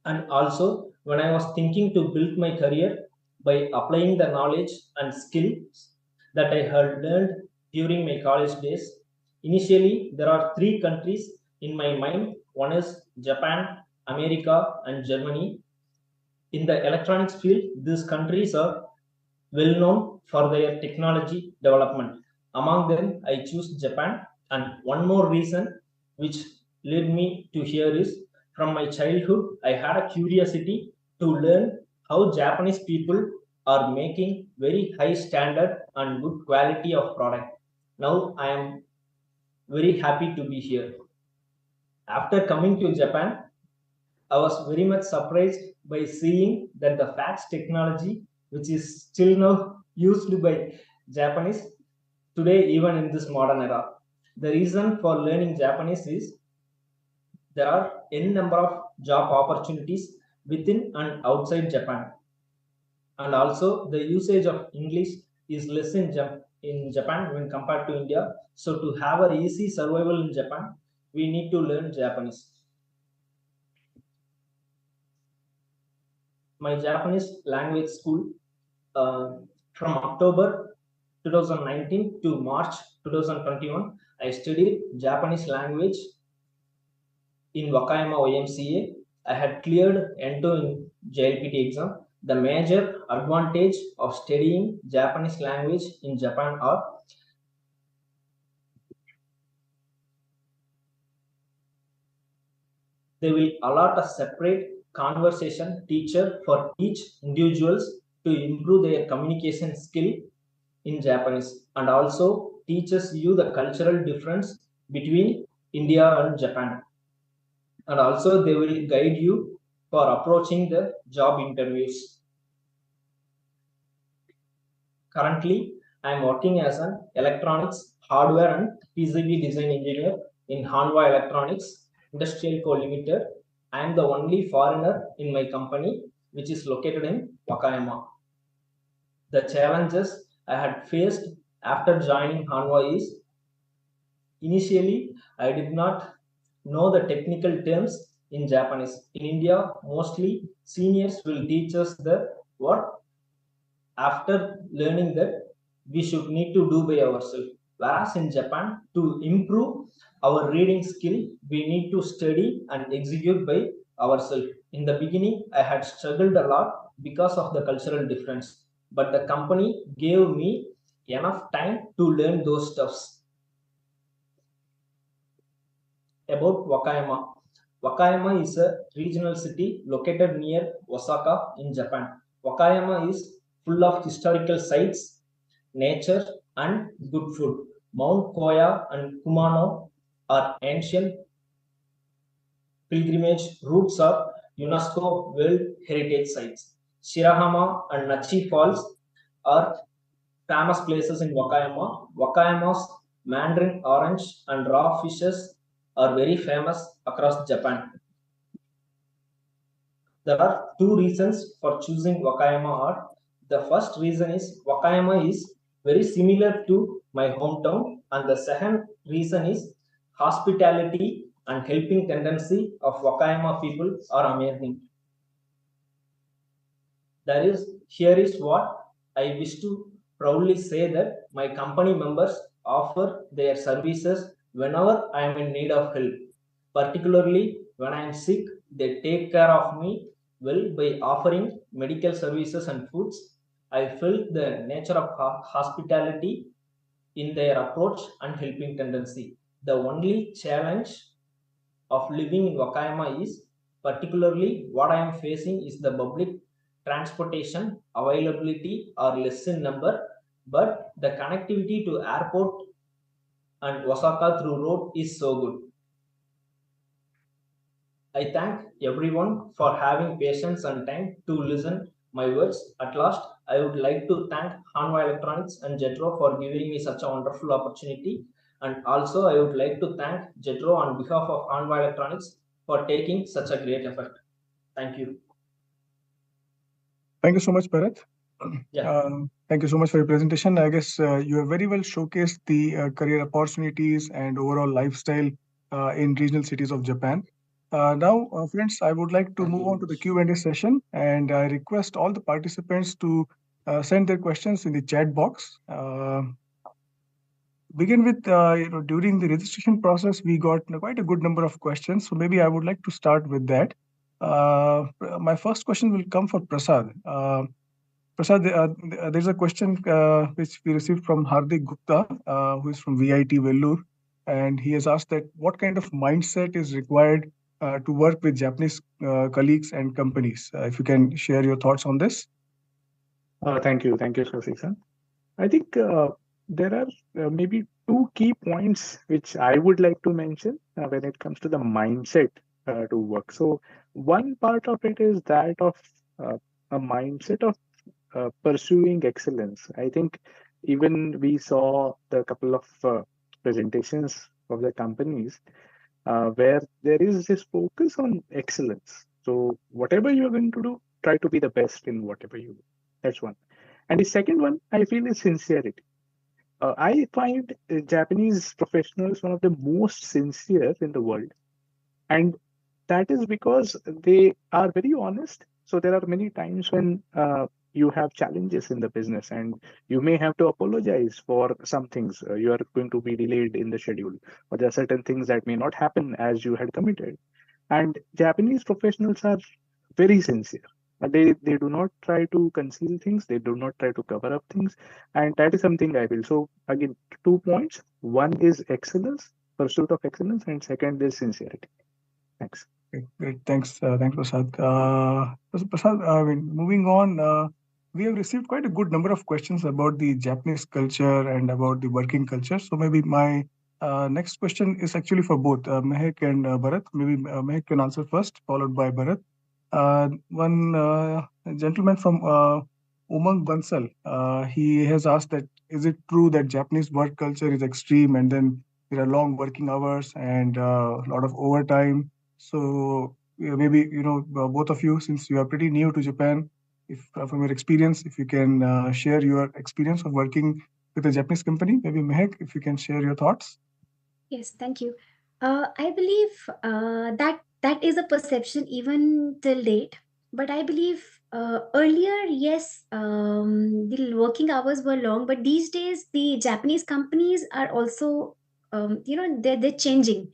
And also, when I was thinking to build my career by applying the knowledge and skills that I had learned during my college days, initially there are three countries in my mind. One is Japan, America, and Germany. In the electronics field, these countries are well known for their technology development. Among them, I choose Japan. And one more reason which led me to here is from my childhood, I had a curiosity to learn how Japanese people are making very high standard and good quality of product. Now I am very happy to be here. After coming to Japan, I was very much surprised by seeing that the fax technology, which is still now used by Japanese today, even in this modern era. The reason for learning Japanese is there are n number of job opportunities within and outside Japan. And also the usage of English is less in Japan when compared to India. So to have a easy survival in Japan, we need to learn Japanese. My Japanese language school from October 2019 to March 2021, I studied Japanese language in Wakayama YMCA. I had cleared N2 in JLPT exam. The major advantage of studying Japanese language in Japan are they will allot a separate conversation teacher for each individuals to improve their communication skill in Japanese, and also teaches you the cultural difference between India and Japan. And also they will guide you for approaching the job interviews. Currently, I am working as an electronics, hardware and PCB design engineer in Hanwha Electronics Industrial Co Limited. I am the only foreigner in my company, which is located in Wakayama. The challenges I had faced after joining Hanwha is initially I did not know the technical terms in Japanese. In India, mostly seniors will teach us the what. After learning that, we should need to do by ourselves. Whereas in Japan, to improve our reading skill, we need to study and execute by ourselves. In the beginning, I had struggled a lot because of the cultural difference, but the company gave me enough time to learn those stuffs. About Wakayama. Wakayama is a regional city located near Osaka in Japan. Wakayama is full of historical sites, nature, and good food. Mount Koya and Kumano are ancient pilgrimage routes of UNESCO World Heritage Sites. Shirahama and Nachi Falls are famous places in Wakayama. Wakayama's mandarin orange and raw fishes are very famous across Japan. There are two reasons for choosing Wakayama. The first reason is Wakayama is very similar to my hometown, and the second reason is hospitality and helping tendency of Wakayama people are amazing. Here is what I wish to proudly say that my company members offer their services whenever I am in need of help. Particularly when I am sick, they take care of me well by offering medical services and foods. I felt the nature of hospitality in their approach and helping tendency. The only challenge of living in Wakayama is particularly what I am facing is the public transportation availability are less in number, but the connectivity to airport and Osaka through road is so good. I thank everyone for having patience and time to listen my words. At last, I would like to thank Hanwha Electronics and Jetro for giving me such a wonderful opportunity. And also, I would like to thank Jetro on behalf of Anva Electronics for taking such a great effort. Thank you. Thank you so much, Bharat. Yeah. Thank you so much for your presentation. I guess you have very well showcased the career opportunities and overall lifestyle in regional cities of Japan. Now, friends, I would like to move on to the Q&A session, and I request all the participants to send their questions in the chat box. Begin with, during the registration process, we got quite a good number of questions. So maybe I would like to start with that. My first question will come for Prasad. Prasad, there's a question which we received from Hardik Gupta, who is from VIT Vellore, and he has asked that what kind of mindset is required to work with Japanese colleagues and companies. If you can share your thoughts on this. Thank you, Shasik-san. I think there are maybe two key points which I would like to mention when it comes to the mindset to work. So one part of it is that of a mindset of pursuing excellence. I think even we saw the couple of presentations of the companies where there is this focus on excellence. So whatever you're going to do, try to be the best in whatever you do. That's one. And the second one, I feel, is sincerity. I find Japanese professionals one of the most sincere in the world. And that is because they are very honest. So there are many times when you have challenges in the business and you may have to apologize for some things. You are going to be delayed in the schedule, or there are certain things that may not happen as you had committed. And Japanese professionals are very sincere. They do not try to conceal things. They do not try to cover up things. And that is something I feel. So again, 2 points. One is excellence, pursuit of excellence, and second is sincerity. Thanks. Okay, great. Thanks, Prasad. Prasad, I mean, moving on, we have received quite a good number of questions about the Japanese culture and about the working culture. So maybe my next question is actually for both Mehek and Bharat. Maybe Mehek can answer first, followed by Bharat. One gentleman from Umang Bansal, he has asked that, is it true that Japanese work culture is extreme and then there are long working hours and a lot of overtime? So maybe, both of you, since you are pretty new to Japan, if from your experience, if you can share your experience of working with a Japanese company, maybe Mehek, if you can share your thoughts. Yes, thank you. I believe that is a perception even till date. But I believe earlier, yes, the working hours were long. But these days, the Japanese companies are also, they're changing.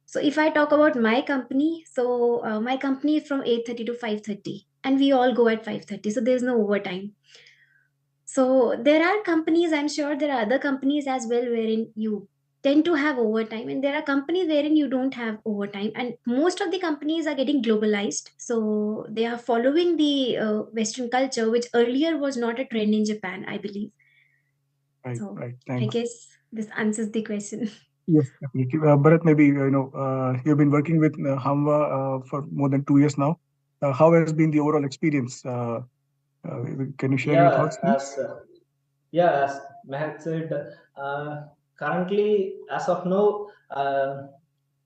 So if I talk about my company, so my company is from 8:30 to 5:30, and we all go at 5:30. So there's no overtime. So there are companies, I'm sure there are other companies as well, wherein you tend to have overtime, and there are companies wherein you don't have overtime. And most of the companies are getting globalized, so they are following the Western culture, which earlier was not a trend in Japan, I believe. Right, So right. I Thanks. guess this answers the question. Yes, definitely. Bharat, maybe you've been working with Hamva for more than 2 years now. How has been the overall experience? Can you share your thoughts, please? As Mehak said, currently, as of now,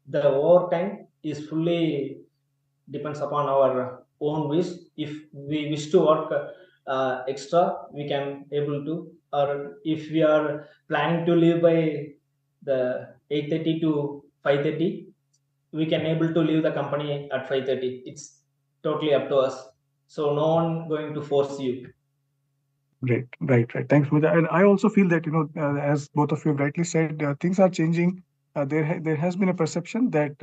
the overtime is fully depends upon our own wish. If we wish to work extra, we can able to. Or if we are planning to leave by the 8:30 to 5:30, we can able to leave the company at 5:30. It's totally up to us. So no one going to force you. Right. Thanks for that. And I also feel that, as both of you have rightly said, things are changing. There has been a perception that,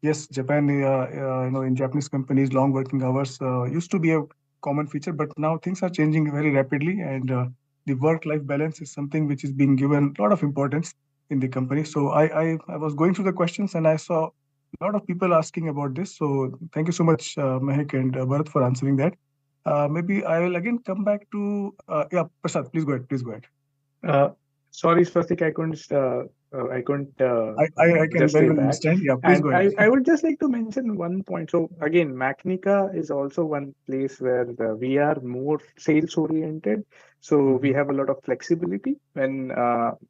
yes, Japan, in Japanese companies, long working hours used to be a common feature, but now things are changing very rapidly, and the work-life balance is something which is being given a lot of importance in the company. So I was going through the questions and I saw a lot of people asking about this. So thank you so much, Mehek and Bharat, for answering that. Maybe I will again come back to Prasad. Please go ahead. Sorry, Swastik, I couldn't I can just very stay well back. understand. Yeah, please And go ahead. I would just like to mention one point. So again, Macnica is also one place where we are more sales oriented. So we have a lot of flexibility when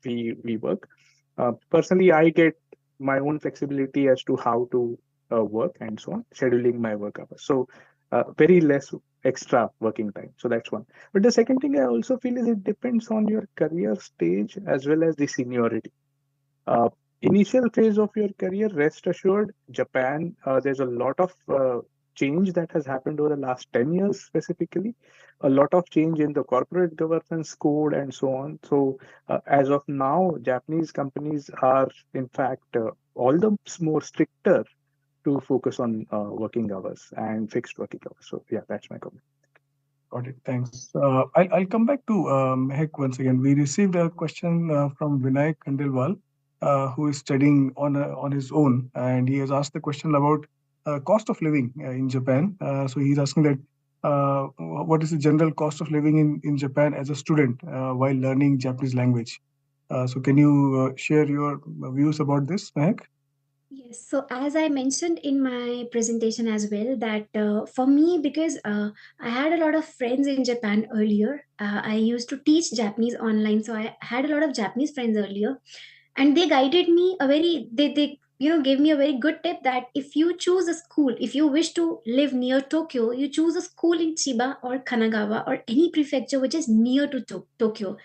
we work. Personally, I get my own flexibility as to how to work and so on, scheduling my work hours. So very less extra working time. So that's one. But the second thing I also feel is it depends on your career stage as well as the seniority. Uh, Initial phase of your career, rest assured, Japan, there's a lot of change that has happened over the last 10 years specifically, a lot of change in the corporate governance code and so on. So, as of now, Japanese companies are, in fact, all the more stricter to focus on working hours and fixed working hours. So, yeah, that's my comment. Got it. Thanks. I'll come back to Mehak once again. We received a question from Vinayak Khandelwal, who is studying on his own, and he has asked the question about cost of living in Japan. So he's asking that what is the general cost of living in Japan as a student while learning Japanese language? So can you share your views about this, Mehak? Yes, so as I mentioned in my presentation as well, that for me, because I had a lot of friends in Japan earlier, I used to teach Japanese online, so I had a lot of Japanese friends earlier, and they guided me a very, they gave me a very good tip that if you choose a school, if you wish to live near Tokyo, you choose a school in Chiba or Kanagawa or any prefecture which is near to Tokyo,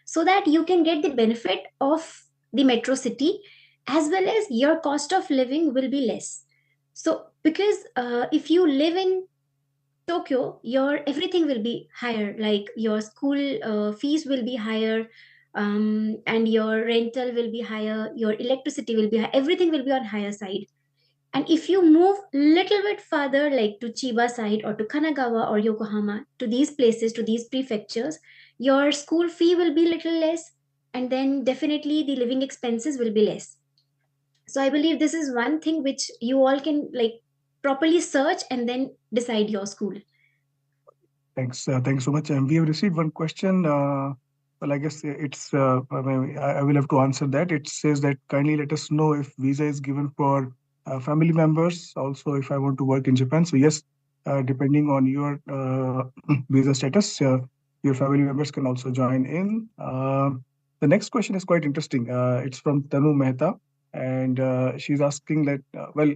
so that you can get the benefit of the metro city, as well as your cost of living will be less. So because if you live in Tokyo, your everything will be higher, like your school fees will be higher, and your rental will be higher, your electricity will be high, everything will be on higher side. And if you move little bit further, like to Chiba side or to Kanagawa or Yokohama, to these places, to these prefectures, your school fee will be little less, and then definitely the living expenses will be less. So I believe this is one thing which you all can like properly search and then decide your school. Thanks. Thanks so much. And we have received one question. Well, I guess it's, I will have to answer that. It says that kindly let us know if visa is given for family members. Also, if I want to work in Japan. So yes, depending on your visa status, your family members can also join in. The next question is quite interesting. It's from Tanu Mehta, and she's asking that, well,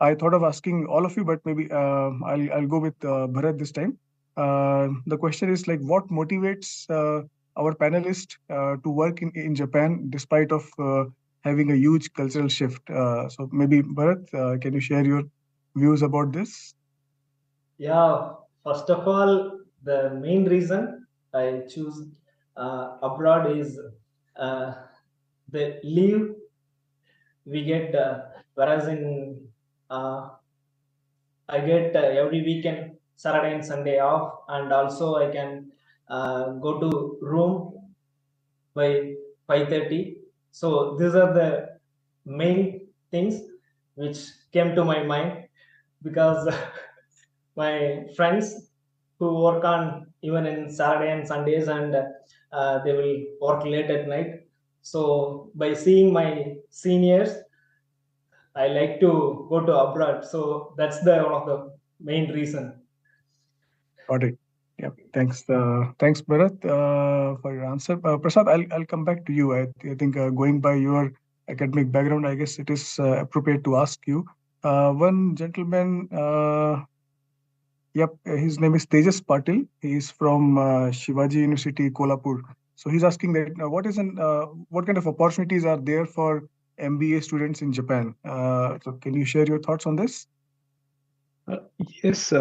I thought of asking all of you, but maybe I'll go with Bharat this time. The question is like, what motivates our panelists to work in Japan despite of having a huge cultural shift? So maybe Bharat, can you share your views about this? Yeah, first of all, the main reason I choose abroad is the leave we get, whereas in I get every weekend Saturday and Sunday off, and also I can go to room by 5:30. So these are the main things which came to my mind, because my friends who work on even in Saturday and Sundays, and they will work late at night. So by seeing my seniors, I like to go to abroad. So that's the one of the main reason. Got it. Yeah. Thanks. Thanks, Bharat, for your answer. Prasad, I'll come back to you. I think going by your academic background, I guess it is appropriate to ask you. One gentleman. Yep, his name is Tejas Patil. He is from Shivaji University, Kolhapur. So he's asking that what kind of opportunities are there for MBA students in Japan? So can you share your thoughts on this? Uh, yes,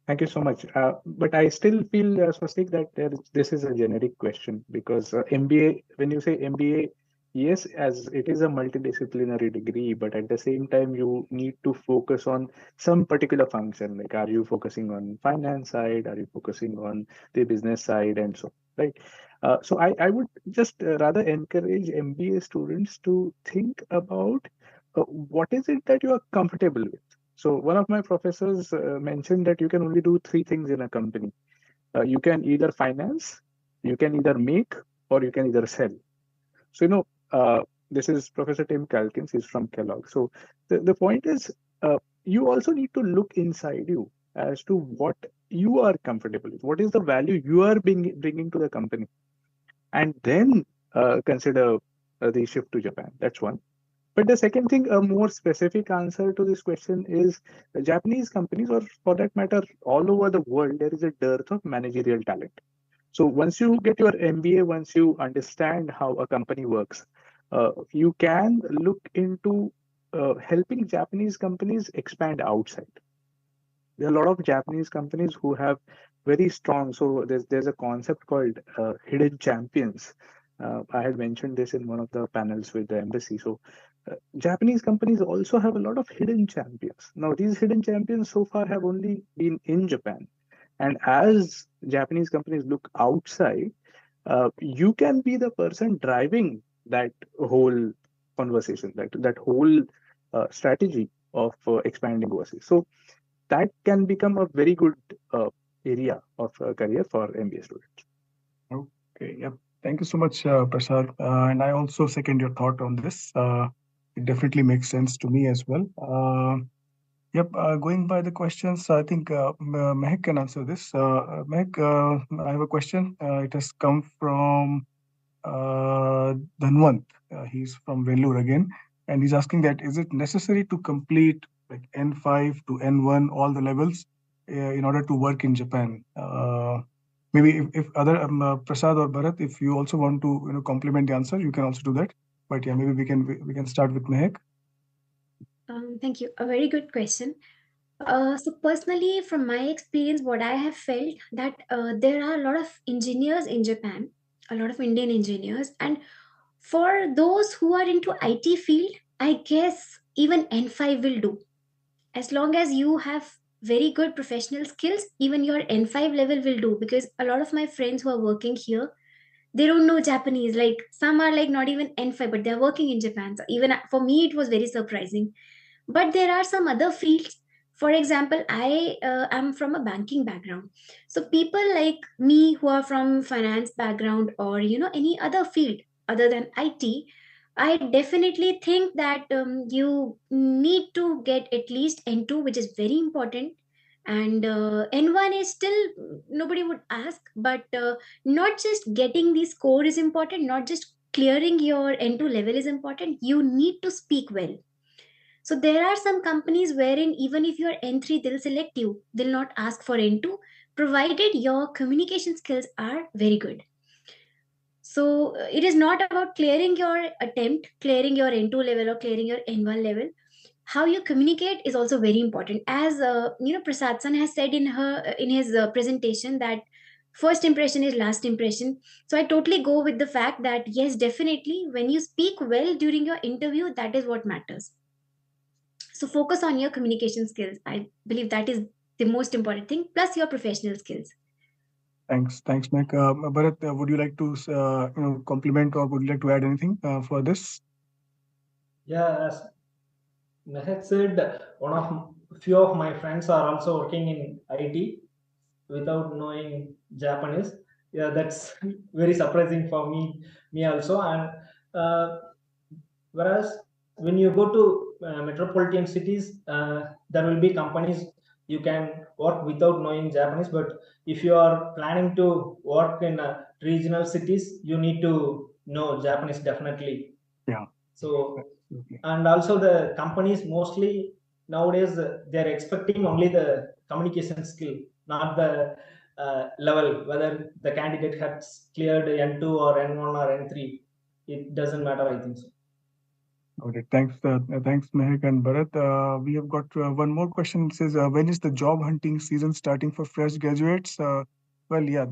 thank you so much. But I still feel, Swastik, that this is a generic question because MBA, when you say MBA, yes, as it is a multidisciplinary degree, but at the same time, you need to focus on some particular function. Like, are you focusing on finance side? Are you focusing on the business side? And so, right? So I would just rather encourage MBA students to think about what is it that you are comfortable with. So one of my professors mentioned that you can only do three things in a company. You can either finance, you can either make, or you can either sell. So, this is Professor Tim Calkins. He's from Kellogg. So the point is, you also need to look inside you as to what you are comfortable with. What is the value you are bringing to the company? And then consider the shift to Japan. That's one. But the second thing, a more specific answer to this question is Japanese companies, or for that matter, all over the world, there is a dearth of managerial talent. So once you get your MBA, once you understand how a company works, you can look into helping Japanese companies expand outside. There are a lot of Japanese companies who have very strong. So there's a concept called hidden champions. I had mentioned this in one of the panels with the embassy. So Japanese companies also have a lot of hidden champions. Now these hidden champions so far have only been in Japan, and as Japanese companies look outside, you can be the person driving that whole conversation, that whole strategy of expanding overseas. So that can become a very good area of career for MBA students. Okay, yep. Thank you so much, Prasad. And I also second your thought on this. It definitely makes sense to me as well. Yep, going by the questions, I think Mehak can answer this. Mehak, I have a question. It has come from Dhanwant. He's from Vellore again, and he's asking that is it necessary to complete like N5 to N1, all the levels, in order to work in Japan? Maybe if other Prasad or Bharat, if you also want to complement the answer, you can also do that. But yeah, maybe we can start with Mehak. Thank you. A very good question. So personally, from my experience, what I have felt that there are a lot of engineers in Japan, a lot of Indian engineers, and for those who are into IT field, I guess even N5 will do. As long as you have very good professional skills, even your N5 level will do. Because a lot of my friends who are working here, they don't know Japanese. Like some are like not even N5, but they're working in Japan. So even for me, it was very surprising. But there are some other fields. For example, I am from a banking background. So people like me who are from finance background or any other field other than IT, I definitely think that you need to get at least N2, which is very important. And N1 is still nobody would ask, but not just getting the score is important, not just clearing your N2 level is important. You need to speak well. So there are some companies wherein even if you're N3, they'll select you. They'll not ask for N2, provided your communication skills are very good. So it is not about clearing your attempt, clearing your N2 level or clearing your N1 level. How you communicate is also very important. As Prasad San has said in his presentation that first impression is last impression. So I totally go with the fact that yes, definitely when you speak well during your interview, that is what matters. So focus on your communication skills. I believe that is the most important thing, plus your professional skills. Thanks, Mike. Bharat, would you like to compliment or would you like to add anything for this? Yeah, as Mehak said, few of my friends are also working in IT without knowing Japanese. Yeah, that's very surprising for me also. And whereas when you go to metropolitan cities, there will be companies you can work without knowing Japanese. But if you are planning to work in regional cities, you need to know Japanese definitely. Yeah. So, and also the companies mostly nowadays they're expecting only the communication skill, not the level, whether the candidate has cleared N2 or N1 or N3. It doesn't matter, I think so. Okay, thanks, Mehak and Bharat. We have got one more question. It says, when is the job hunting season starting for fresh graduates? Well, yeah,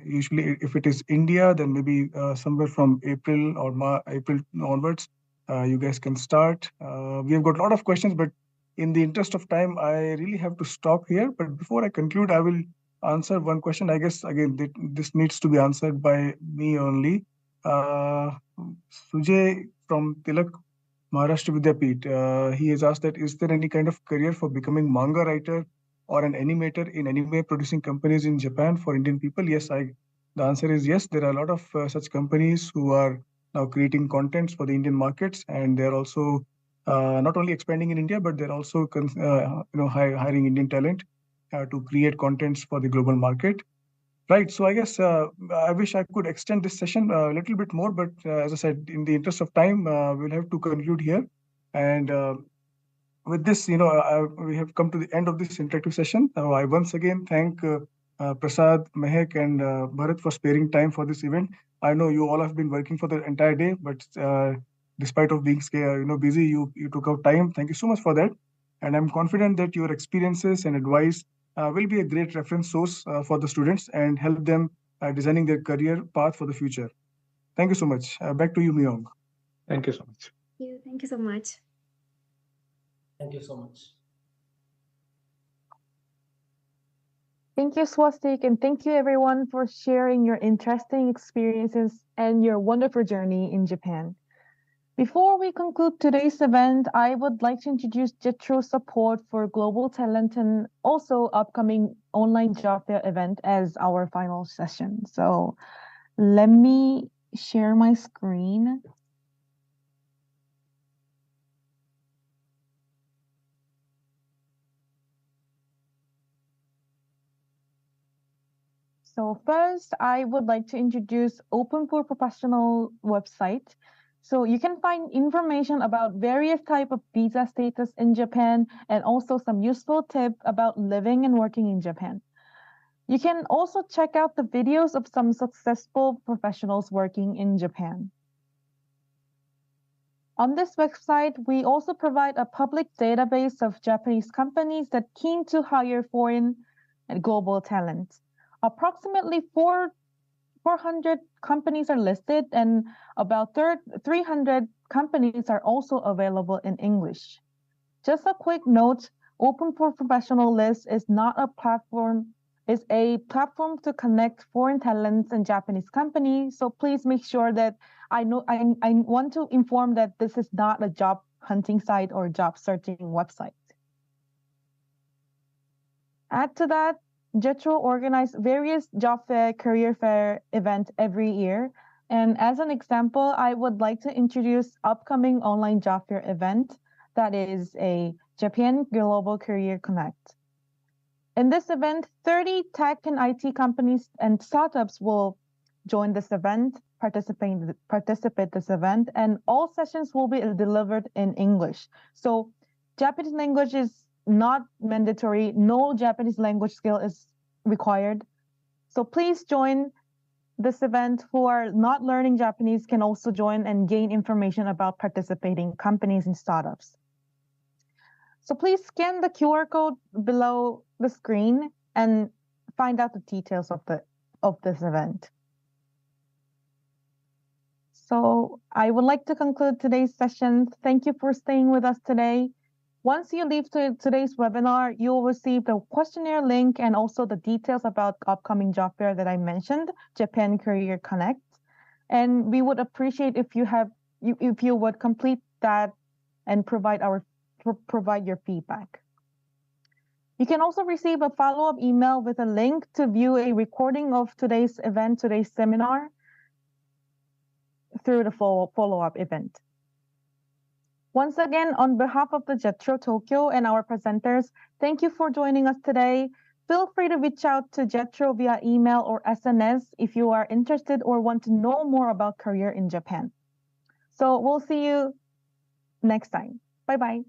usually if it is India, then maybe somewhere from April or April onwards, you guys can start. We have got a lot of questions, but in the interest of time, I really have to stop here. But before I conclude, I will answer one question. I guess, again, this needs to be answered by me only. Sujay from Tilak Maharashtra Vidyapeeth, he has asked that is there any kind of career for becoming manga writer or an animator in anime producing companies in Japan for Indian people? Yes, the answer is yes. There are a lot of such companies who are now creating contents for the Indian markets, and they're also not only expanding in India, but they're also hiring Indian talent to create contents for the global market. Right. So I guess I wish I could extend this session a little bit more, but as I said, in the interest of time, we'll have to conclude here. And with this, we have come to the end of this interactive session. I once again thank Prasad, Mehak, and Bharat for sparing time for this event. I know you all have been working for the entire day, but despite of being busy, you took out time. Thank you so much for that. And I'm confident that your experiences and advice will be a great reference source for the students and help them designing their career path for the future. Thank you so much. Back to you, Myong. Thank you so much. Thank you so much. Thank you so much. Thank you, Swastik, and thank you everyone for sharing your interesting experiences and your wonderful journey in Japan. Before we conclude today's event, I would like to introduce JETRO's support for global talent and also upcoming online job fair event as our final session. So let me share my screen. So first, I would like to introduce Open for Professional website. So you can find information about various type of visa status in Japan and also some useful tips about living and working in Japan. You can also check out the videos of some successful professionals working in Japan. On this website, we also provide a public database of Japanese companies that keen to hire foreign and global talent. Approximately 400 companies are listed and about 300 companies are also available in English. Just a quick note, Open for Professional list is not a platform, is a platform to connect foreign talents and Japanese companies. So please make sure that I want to inform that this is not a job hunting site or job searching website. Add to that, JETRO organizes various job fair, career fair events every year. And as an example, I would like to introduce upcoming online job fair event that is a Japan Global Career Connect. In this event, 30 tech and IT companies and startups will join this event, participate this event, and all sessions will be delivered in English. So Japanese language is not mandatory. No Japanese language skill is required. So please join this event. Who are not learning Japanese can also join and gain information about participating companies and startups. So please scan the QR code below the screen and find out the details of this event. So I would like to conclude today's session. Thank you for staying with us today. Once you leave today's webinar, you will receive the questionnaire link and also the details about upcoming job fair that I mentioned, Japan Career Connect. And we would appreciate if you would complete that and provide your feedback. You can also receive a follow-up email with a link to view a recording of today's seminar through the follow-up event. Once again, on behalf of the JETRO Tokyo and our presenters, thank you for joining us today. Feel free to reach out to JETRO via email or SNS if you are interested or want to know more about career in Japan. So we'll see you next time. Bye-bye.